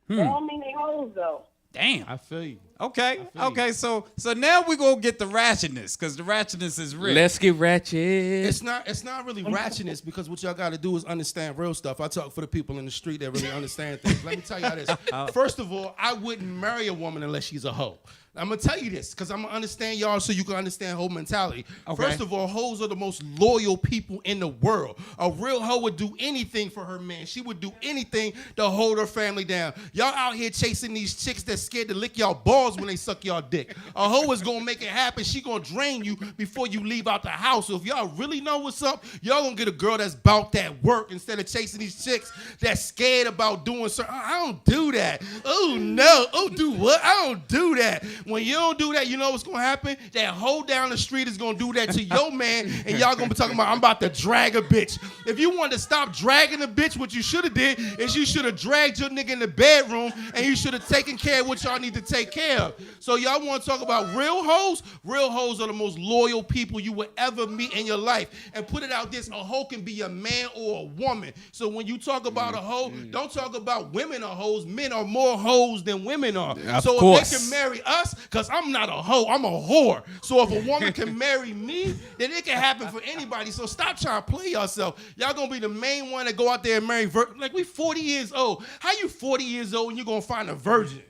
U: They don't mean they hoes though.
I: Damn.
E: I feel you.
I: Okay. So now we gonna get the ratchetness because the ratchetness is real.
J: Let's get ratchet.
E: It's not really ratchetness because what y'all got to do is understand real stuff. I talk for the people in the street that really understand things. Let me tell y'all this. First of all, I wouldn't marry a woman unless she's a hoe. I'm going to tell you this because I'm going to understand y'all so you can understand hoe mentality.
I: Okay.
E: First of all, hoes are the most loyal people in the world. A real hoe would do anything for her man. She would do anything to hold her family down. Y'all out here chasing these chicks that's scared to lick y'all balls pause when they suck y'all dick. A hoe is gonna make it happen. She gonna drain you before you leave out the house. So if y'all really know what's up, y'all gonna get a girl that's about that work instead of chasing these chicks that's scared about doing something. I don't do that. Oh no. Oh, do what? I don't do that. When you don't do that, you know what's gonna happen? That hoe down the street is gonna do that to your man, and y'all gonna be talking about, I'm about to drag a bitch. If you want to stop dragging a bitch, what you should have did is you should have dragged your nigga in the bedroom, and you should have taken care of what y'all need to take care of. So y'all want to talk about real hoes? Real hoes are the most loyal people you will ever meet in your life. And put it out this, a hoe can be a man or a woman. So when you talk about a hoe, don't talk about women are hoes. Men are more hoes than women are.
J: Of
E: so
J: course.
E: if they can marry us, because I'm not a hoe, I'm a whore. So if a woman can marry me, then it can happen for anybody. So stop trying to play yourself. Y'all gonna be the main one that go out there and marry like we 40 years old. How you 40 years old and you gonna find a virgin?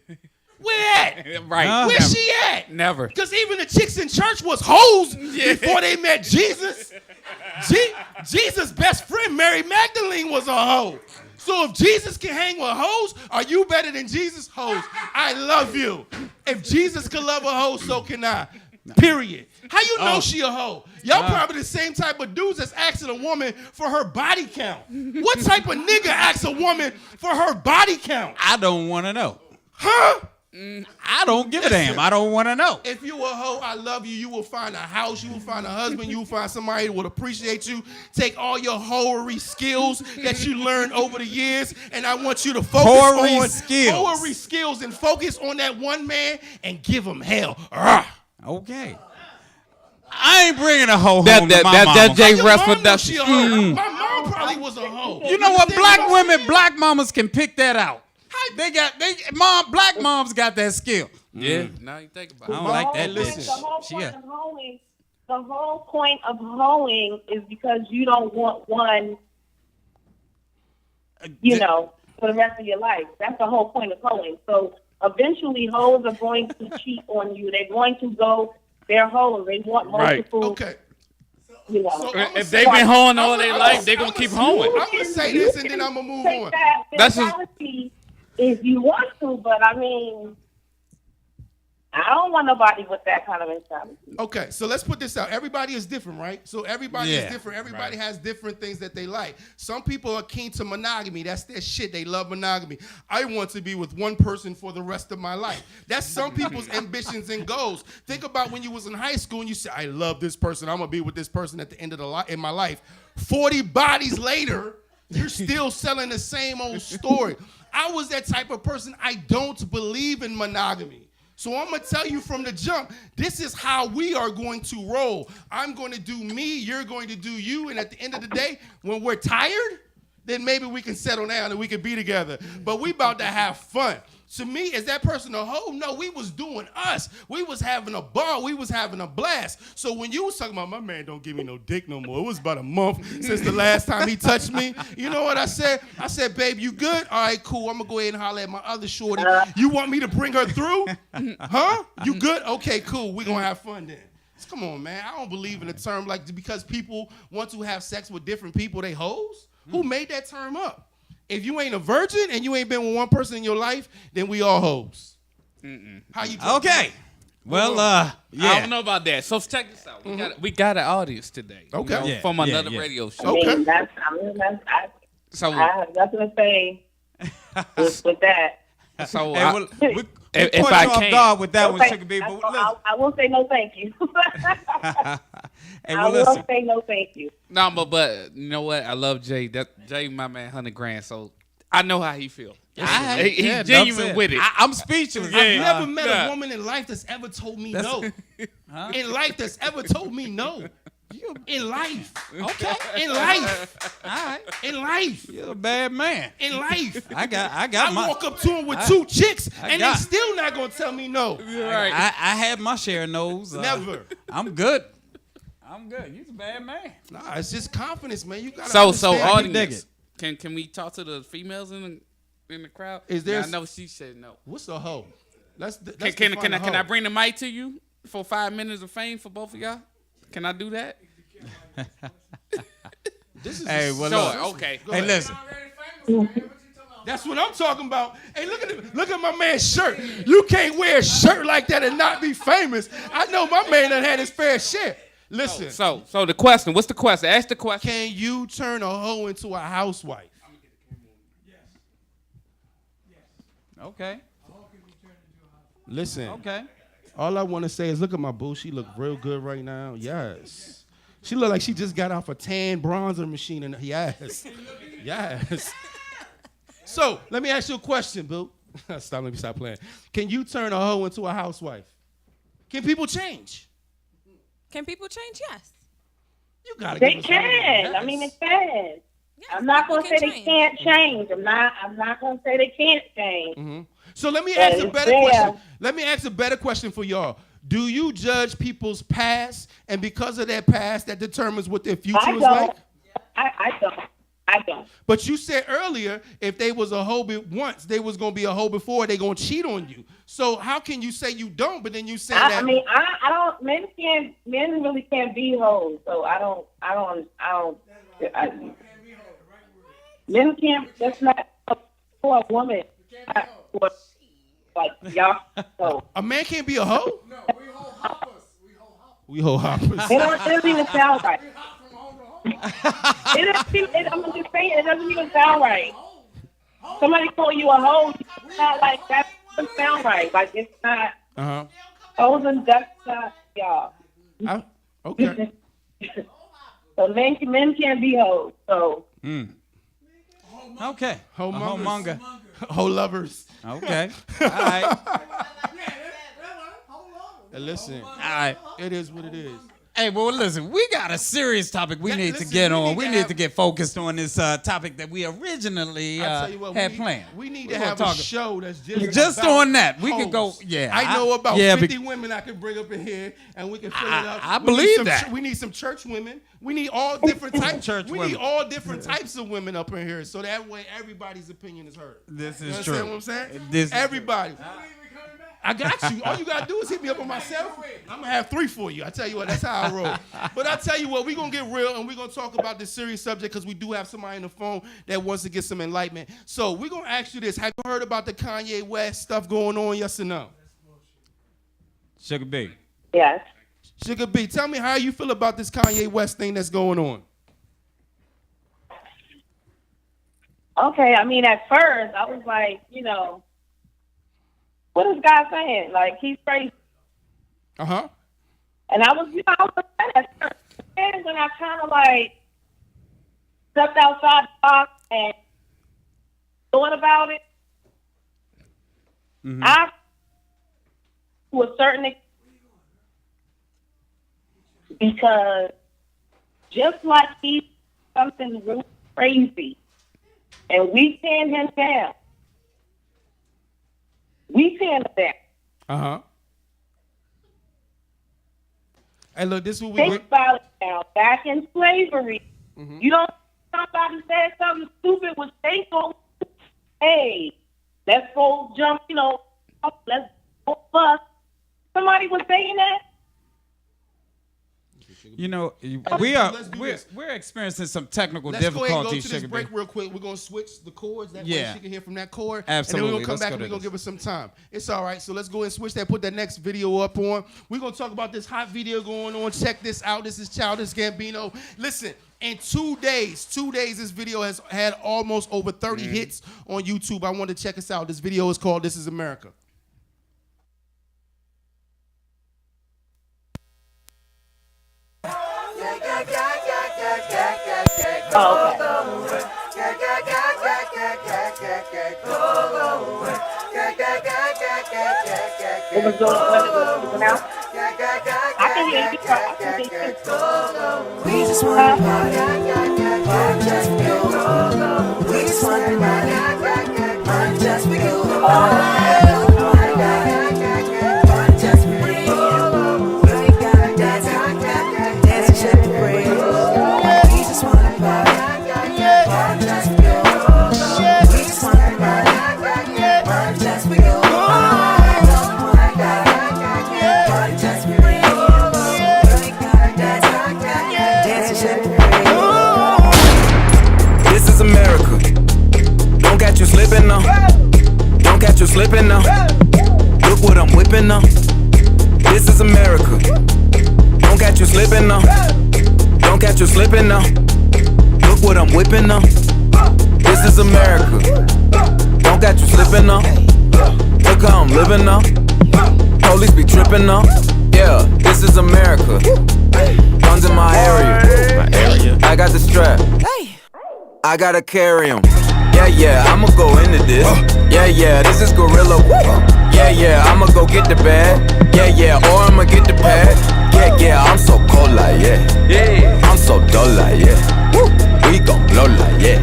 E: Where at?
J: Right.
E: Where's she at?
J: Never.
E: Because even the chicks in church was hoes before they met Jesus. Jesus' best friend, Mary Magdalene, was a hoe. So if Jesus can hang with hoes, are you better than Jesus? Hoes. I love you. If Jesus can love a hoe, so can I. Period. How you know she a hoe? Y'all probably the same type of dudes that's asking a woman for her body count. What type of nigga asks a woman for her body count?
I: I don't want to know.
E: Huh?
I: I don't give a damn. I don't want to know.
E: If you a hoe, I love you. You will find a house. You will find a husband. You will find somebody who will appreciate you. Take all your hoery skills that you learned over the years, and I want you to focus on hoery skills and focus on that one man and give him hell.
I: Okay. I ain't bringing a hoe home to my mama.
J: That J. Russ
E: My
J: production.
E: mom probably was a hoe.
I: You know what? Black mamas can pick that out. Black moms got that skill.
J: Yeah. Now you think about it.
I: I don't like that.
U: The whole point of hoeing is because you don't want one, for the rest of your life. That's the whole point of hoeing. So eventually, hoes are going to cheat on you. They're going to go. They're hoes. They want multiple.
E: Okay.
U: So
J: if they've been hoeing all their life, they're going to keep hoeing.
E: I'm going to say this and then I'm going to move on.
U: That's mentality if you want to, but I mean, I don't want nobody with that kind of mentality.
E: Okay, so let's put this out. Everybody is different, right? So everybody is different. Everybody has different things that they like. Some people are keen to monogamy. That's their shit. They love monogamy. I want to be with one person for the rest of my life. That's some people's ambitions and goals. Think about when you was in high school and you said, I love this person. I'm going to be with this person at the end of in my life. 40 bodies later, you're still selling the same old story. I was that type of person. I don't believe in monogamy. So I'm going to tell you from the jump, this is how we are going to roll. I'm going to do me, you're going to do you, and at the end of the day, when we're tired, then maybe we can settle down and we can be together. But we about to have fun. To me, is that person a hoe? No, we was doing us. We was having a ball. We was having a blast. So when you was talking about, my man don't give me no dick no more. It was about a month since the last time he touched me. You know what I said? I said, babe, you good? All right, cool. I'm going to go ahead and holler at my other shorty. You want me to bring her through? Huh? You good? Okay, cool. We going to have fun then. Come on, man. I don't believe in the term like because people want to have sex with different people, they hoes. Who made that term up? If you ain't a virgin and you ain't been with one person in your life, then we all hoes. How you doing?
I: Okay. Well, yeah.
J: I don't know about that. So check this out. We got an audience today.
E: Okay.
J: From another radio show.
U: I mean, I have nothing to say with that.
J: So
I: we if I can off with that one, Sugar B.
U: I will say no, thank you. I will say no, thank you.
J: No, but you know what? I love Jay. Jay, my man, 100 grand. So I know how he feels. He's genuine with it.
I: I'm speechless.
E: I've never met a woman in life that's ever told me no. In life that's ever told me no. In life. Okay. In life.
I: All right.
E: In life.
I: You're a bad man.
E: In life.
I: I
E: walk up to him with two chicks and they still not gonna tell me no.
J: Right.
I: I had my share of no's.
E: Never.
I: I'm good. You're a bad man.
E: Nah, it's just confidence, man. You gotta
J: So audience, can we talk to the females in the crowd?
E: Is there?
J: I know she said no.
E: What's a hoe?
J: Can I bring the mic to you for 5 minutes of fame for both of y'all? Can I do that?
E: This is
J: okay.
I: Hey, listen.
E: That's what I'm talking about. Hey, look at my man's shirt. You can't wear a shirt like that and not be famous. I know my man done had his fair share. Listen.
J: So the question, what's the question? Ask the question.
E: Can you turn a hoe into a housewife?
I: Okay.
E: Listen.
I: Okay.
E: All I want to say is look at my boo. She look real good right now. Yes. She look like she just got off a tan bronzer machine. And yes. Yes. So, let me ask you a question, boo. Let me stop playing. Can you turn a hoe into a housewife? Can people change?
A: Can people change? Yes.
E: You gotta.
U: They can. I mean, it can.
A: Yes,
U: I'm not gonna say
A: change.
U: they can't change. I'm not gonna say they can't change.
E: Mm-hmm. So let me ask a better question. Let me ask a better question for y'all. Do you judge people's past, and because of their past, that determines what their future is like?
U: I don't.
E: But you said earlier, if they was a hoe once, they was gonna be a hoe before. They gonna cheat on you. So how can you say you don't? But then you say that.
U: I mean, I don't. Men really can't be hoes. So I don't. Men can't. That's not for a woman. Like y'all. So.
E: A man can't be a hoe. No, we hoe hoppers.
U: It doesn't even sound right. I'm just saying, it doesn't even sound right. Somebody call you a hoe, it's not like that doesn't sound right. Like it's not. Hoes and that's not y'all.
E: Okay.
U: So men can't be hoes. So.
I: Okay.
E: Homemonger. Hoe lovers.
I: Okay. All right.
E: Listen.
I: All right.
E: It is what it is.
I: Hey, well, listen, we got a serious topic we need to get on. We need to get focused on this topic that we originally had planned.
E: We need to have a show that's
I: just
E: about
I: on that. We
E: hoes.
I: could go, yeah.
E: I know about 50 women I could bring up in here, and we can fill it up.
I: I believe that.
E: We need some church women. We need all different types. Need all different types of women up in here, so that way everybody's opinion is heard.
I: This is
E: you
I: true.
E: Understand what I'm saying? Everybody. I got you. All you gotta do is hit me up on my cell phone. I'm gonna have 3 for you. I tell you what, that's how I roll. But I tell you what, we're gonna get real and we're gonna talk about this serious subject because we do have somebody on the phone that wants to get some enlightenment. So we're gonna ask you this: have you heard about the Kanye West stuff going on? Yes or no?
I: Sugar B.
U: Yes.
E: Sugar B, tell me how you feel about this Kanye West thing that's going on.
U: Okay, I mean, at first I was like, what is God saying? Like, he's crazy. And I was upset at first. And when I kind of like stepped outside the box and thought about it, I, to a certain extent, because just like he's something really crazy, and we pin him down. We pin him down.
E: Hey, look, this is what we
U: think about it now. Back in slavery, you don't. Somebody said something stupid, was they go, hey, let's go jump, let's go bust. Somebody was saying that.
I: We're experiencing some technical difficulties.
E: Let's go ahead and go to this break real quick. We're gonna switch the chords. That way she can hear from that chord.
I: Absolutely.
E: And then we're gonna come back and we're gonna give her some time. It's all right. So let's go ahead and switch that. Put that next video up on. We're gonna talk about this hot video going on. Check this out. This is Childish Gambino. Listen. In 2 days, this video has had almost over 30 hits on YouTube. I want to check us out. This video is called This Is America.
U: What was going on? I can hear you.
V: We just want to party, just for you. We just want to party, just for you. Just for you. We gotta dance and shake the breeze. We just want to party, just for you. We just want to party, just for you. slipping now. Don't catch you slipping now. Look what I'm whipping now. This is America. Don't catch you slipping now. Don't catch you slipping now. Look what I'm whipping now. This is America. Don't catch you slipping now. Look how I'm living now. Police be tripping now. Yeah, this is America. Guns in my area. I got the strap. I gotta carry 'em. Yeah, I'ma go into this. Yeah, this is gorilla. Yeah, I'ma go get the bag. Yeah, or I'ma get the pad. Yeah, I'm so cold like yeah. I'm so dull like yeah. We gon' blow like yeah.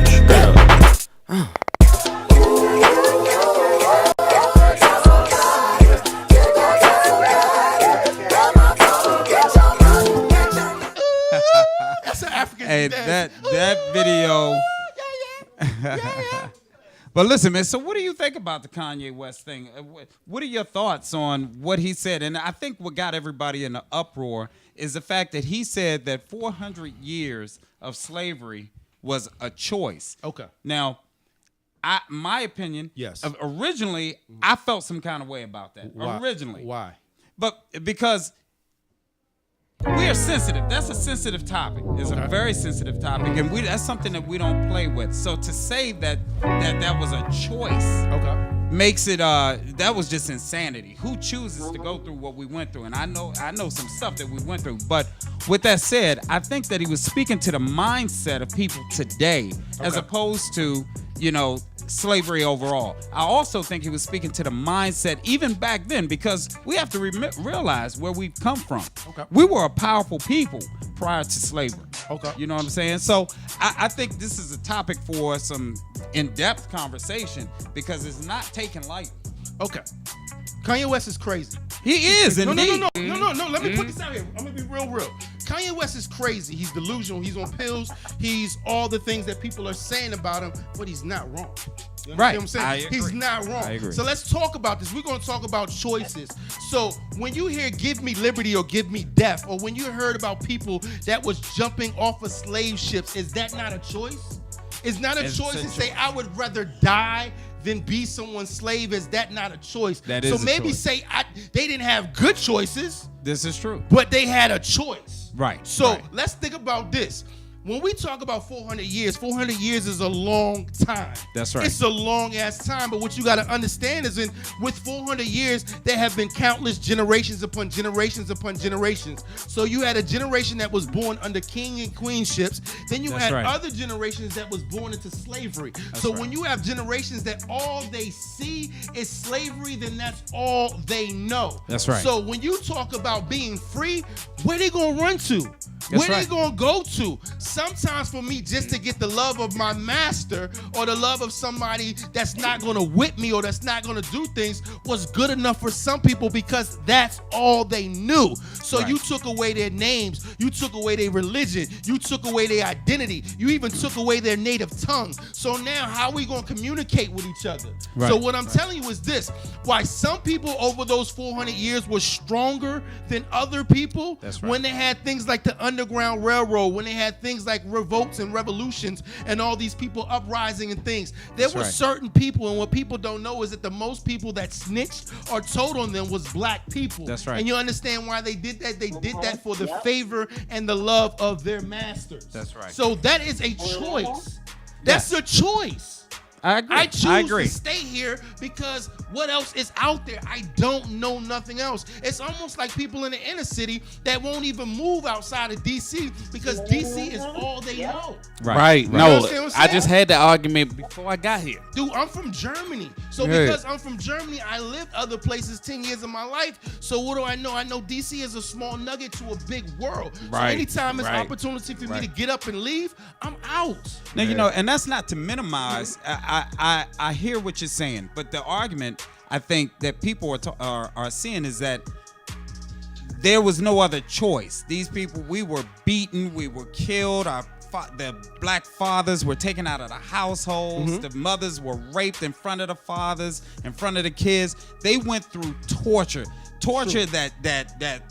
E: That's an African
I: Hey,
E: dance.
I: that video. But listen, man, so what do you think about the Kanye West thing? What are your thoughts on what he said? And I think what got everybody in an uproar is the fact that he said that 400 years of slavery was a choice.
E: Okay.
I: Now, my opinion,
E: yes.
I: Originally, I felt some kind of way about that.
E: Why?
I: Originally.
E: Why?
I: But because we are sensitive. That's a sensitive topic. It's a very sensitive topic, and that's something that we don't play with. So to say that was a choice, makes it that was just insanity. Who chooses to go through what we went through? And I know some stuff that we went through. But with that said, I think that he was speaking to the mindset of people today, as opposed to slavery overall. I also think he was speaking to the mindset even back then, because we have to realize where we've come from. We were a powerful people prior to slavery. You know what I'm saying? So I think this is a topic for some in-depth conversation, because it's not taken lightly.
E: Kanye West is crazy.
I: He is,
E: No.
I: indeed.
E: Let me put this out here. I'm gonna be real. Kanye West is crazy. He's delusional. He's on pills. He's all the things that people are saying about him, but he's not wrong. You understand what I'm saying?
I: I agree.
E: He's not wrong.
I: I agree.
E: So let's talk about this. We're gonna talk about choices. So when you hear "give me liberty" or "give me death," or when you heard about people that was jumping off of slave ships, is that not a choice? It's not a choice to say I would rather die than be someone's slave. Is that not a choice?
I: That is
E: so
I: a
E: maybe
I: choice.
E: say they didn't have good choices.
I: This is true.
E: But they had a choice.
I: Right.
E: So let's think about this. When we talk about 400 years is a long time.
I: That's right.
E: It's a long ass time, but what you got to understand is with 400 years, there have been countless generations upon generations upon generations. So you had a generation that was born under king and queenships. Then you had other generations that was born into slavery. So when you have generations that all they see is slavery, then that's all they know.
I: That's right.
E: So when you talk about being free, where they going to run to? Where they going to go to? Sometimes for me, just to get the love of my master or the love of somebody that's not going to whip me or that's not going to do things was good enough for some people, because that's all they knew. So you took away their names. You took away their religion. You took away their identity. You even took away their native tongue. So now how are we going to communicate with each other? So what I'm telling you is this. Why some people over those 400 years were stronger than other people when they had things like the Underground Railroad, when they had things like revolts and revolutions and all these people uprising and things. There were certain people, and what people don't know is that the most people that snitched or told on them was black people.
I: That's right.
E: And you understand why they did that? They did that for the favor and the love of their masters.
I: That's right.
E: So that is a choice. That's a choice.
I: I agree.
E: I choose to stay here because what else is out there? I don't know nothing else. It's almost like people in the inner city that won't even move outside of D.C. because D.C. is all they know.
J: Right. No, I just had that argument before I got here.
E: Dude, I'm from Germany. So because I'm from Germany, I lived other places 10 years of my life. So what do I know? I know D.C. is a small nugget to a big world. So anytime there's opportunity for me to get up and leave, I'm out.
I: Now, and that's not to minimize. I hear what you're saying, but the argument I think that people are seeing is that there was no other choice. These people, we were beaten, we were killed, the black fathers were taken out of the households, the mothers were raped in front of the fathers, in front of the kids. They went through torture that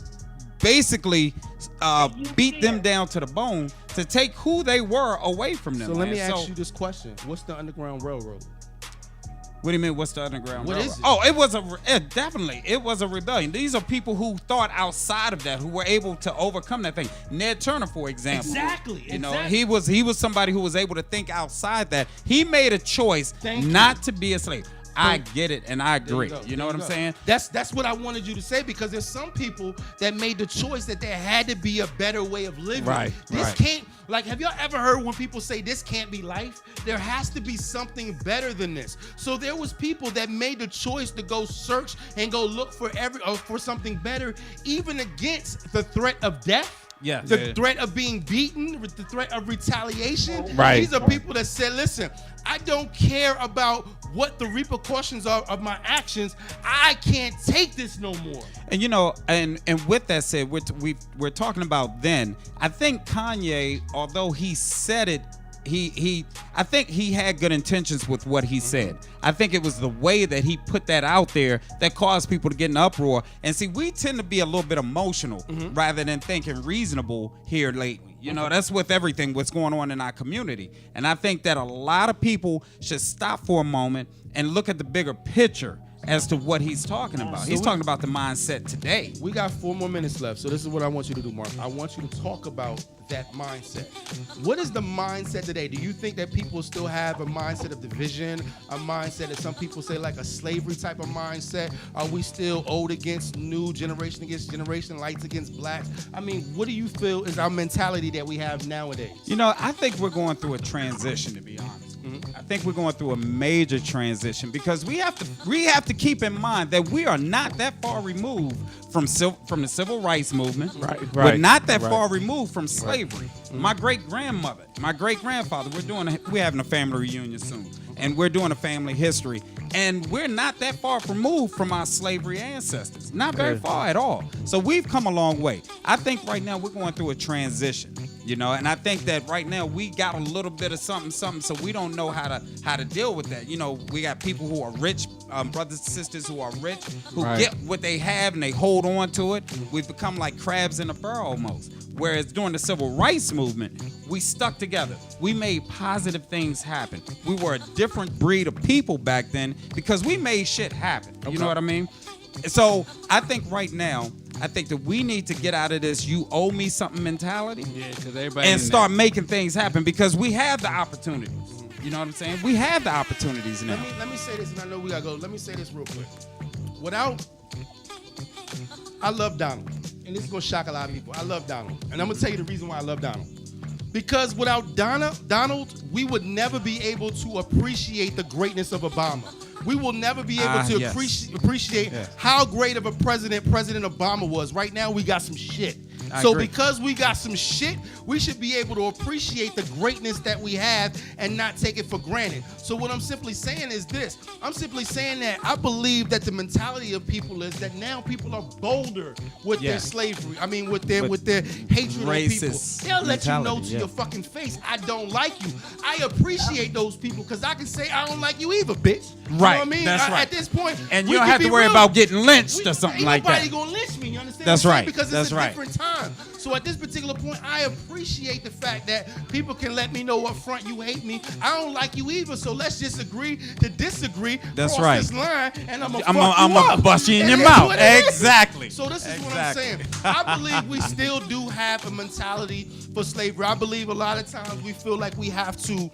I: basically beat them down to the bone to take who they were away from them.
E: So let me ask you this question. What's the Underground Railroad?
I: What do you mean? What's the Underground
E: What
I: Railroad?
E: is it?
I: Oh, it was a rebellion. These are people who thought outside of that, who were able to overcome that thing. Ned Turner, for example.
E: Exactly.
I: You know, he was somebody who was able to think outside that. He made a choice not to be a slave. I get it, and I agree. You know what I'm saying?
E: That's what I wanted you to say, because there's some people that made the choice that there had to be a better way of living.
I: Right,
E: This
I: right.
E: can't, like, have y'all ever heard when people say this can't be life? There has to be something better than this. So there was people that made the choice to go search and go look for for something better, even against the threat of death.
I: Yeah.
E: The threat of being beaten, the threat of retaliation.
I: Right.
E: These are people that said, listen, I don't care about what the repercussions are of my actions. I can't take this no more.
I: And you know, and with that said, we're talking about then. I think Kanye, although he said it, I think he had good intentions with what he said. I think it was the way that he put that out there that caused people to get in uproar. And see, we tend to be a little bit emotional rather than thinking reasonable here lately. You know, that's with everything what's going on in our community. And I think that a lot of people should stop for a moment and look at the bigger picture as to what he's talking about. He's talking about the mindset today.
E: We got 4 more minutes left, so this is what I want you to do, Mark. I want you to talk about that mindset. What is the mindset today? Do you think that people still have a mindset of division, a mindset that some people say like a slavery type of mindset? Are we still old against new, generation against generation, lights against blacks? I mean, what do you feel is our mentality that we have nowadays?
I: You know, I think we're going through a transition, to be honest. I think we're going through a major transition because we have to keep in mind that we are not that far removed from the civil rights movement.
C: Right.
I: We're not that far removed from slavery. My great-grandmother, my great-grandfather, we're having a family reunion soon, and we're doing a family history, and we're not that far removed from our slavery ancestors. Not very far at all. So we've come a long way. I think right now we're going through a transition. You know, and I think that right now we got a little bit of something, so we don't know how to deal with that. You know, we got people who are rich, brothers and sisters who are rich, who get what they have and they hold on to it. We've become like crabs in a barrel almost. Whereas during the civil rights movement, we stuck together. We made positive things happen. We were a different breed of people back then because we made shit happen. You know what I mean? So I think right now, I think that we need to get out of this you owe me something mentality and start making things happen because we have the opportunities. You know what I'm saying? We have the opportunities now.
E: Let me say this, and I know we gotta go. Let me say this real quick. I love Donald, and this is gonna shock a lot of people. I love Donald, and I'm gonna tell you the reason why I love Donald. Because without Donald, we would never be able to appreciate the greatness of Obama. We will never be able to appreciate how great of a President Obama was. Right now, we got some shit. So because we got some shit, we should be able to appreciate the greatness that we have and not take it for granted. So what I'm simply saying is this. I'm simply saying that I believe that the mentality of people is that now people are bolder with their slavery. I mean, with their hatred of people. They'll let you know to your fucking face, I don't like you. I appreciate those people because I can say I don't like you either, bitch. You know what I mean?
I: That's right.
E: At this point,
I: and you don't have to worry about getting lynched or something like that.
E: Ain't nobody gonna lynch me, you understand?
I: That's right.
E: Because it's a different time. So at this particular point, I appreciate the fact that people can let me know up front you hate me. I don't like you either, so let's just agree to disagree.
I: That's right.
E: This line, and I'm
I: gonna bust you in your mouth. Exactly.
E: So this is what I'm saying. I believe we still do have a mentality for slavery. I believe a lot of times we feel like we have to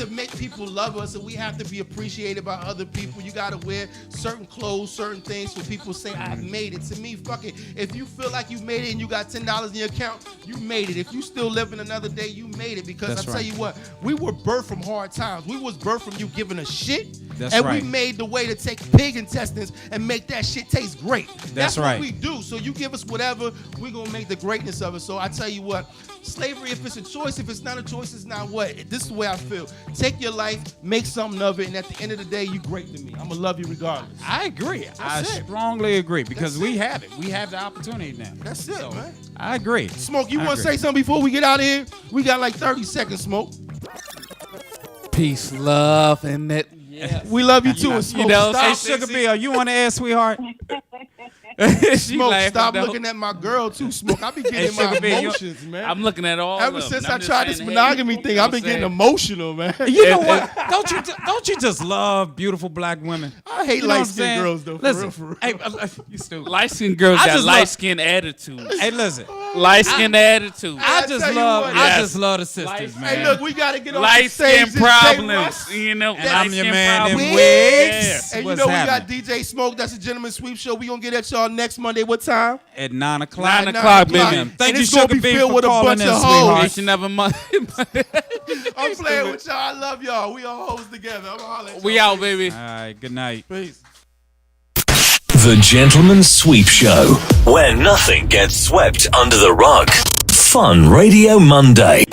E: make people love us, and we have to be appreciated by other people. You gotta wear certain clothes, certain things, so people say I made it. To me, fuck it. If you feel like you made it and you got $10 in your account, you made it. If you still living another day, you made it. Because I tell you what, we were birthed from hard times. We was birthed from you giving a shit. We made the way to take pig intestines and make that shit taste great. That's what we do. So you give us whatever, we're gonna make the greatness of it. So I tell you what, slavery, if it's a choice, if it's not a choice, it's not what. This is the way I feel. Take your life, make something of it, and at the end of the day, you great to me. I'm gonna love you regardless.
I: I agree. I strongly agree because we have it. We have the opportunity now.
E: That's it, man.
I: I agree.
E: Smoke, you want to say something before we get out of here? We got like 30 seconds, Smoke.
J: Peace, love, and that.
E: We love you too, Smoke.
I: Hey, Sugar Bill, you want to ask, sweetheart?
E: Smoke,
J: laughing,
E: stop
J: though.
E: looking at my girl too, Smoke. I be getting my
J: Sugar Bear,
E: emotions, man.
J: I'm looking at all
E: Ever
J: of them.
E: since
J: I'm
E: I
J: just
E: tried this
J: saying,
E: monogamy
J: hey,
E: thing, I've been getting emotional, man.
I: You know what? Don't you just love beautiful black women?
E: I hate
I: You know what I'm
E: light-skinned
I: saying?
E: girls, though, for
I: Listen,
E: real, for real.
I: Hey, you stupid.
J: Light skinned girls
I: I
J: got
I: just
J: light
I: love-
J: skinned attitudes.
I: Hey, listen.
J: Light skinned attitudes.
I: I just
E: tell you
I: love
E: what,
I: I just love the sisters, man.
E: Hey, look, we got to get on the
J: Light
E: stage.
J: skinned
E: This Jay
J: problems.
E: Russ.
J: You know,
I: And I'm your
J: light-skinned
I: man in
J: problems.
I: wigs.
E: And you
I: What's
E: know, we
I: happening?
E: got DJ Smoke. That's a Gentleman Sweep Show. We going to get at y'all next Monday. What time?
I: At 9 o'clock.
J: 9 o'clock, baby.
I: Thank
E: And
I: you,
E: it's gonna
I: Sugar
E: be
I: Bean,
E: filled
I: for
E: with a
I: calling
E: bunch
I: in,
E: of
I: sweetheart.
J: Each and every month.
E: I'm playing with y'all. I love y'all. We all hoes together. I'm holler at y'all.
J: We out, baby.
I: All right, good night.
E: Peace.
F: The Gentleman Sweep Show, where nothing gets swept under the rug. Fun Radio Monday.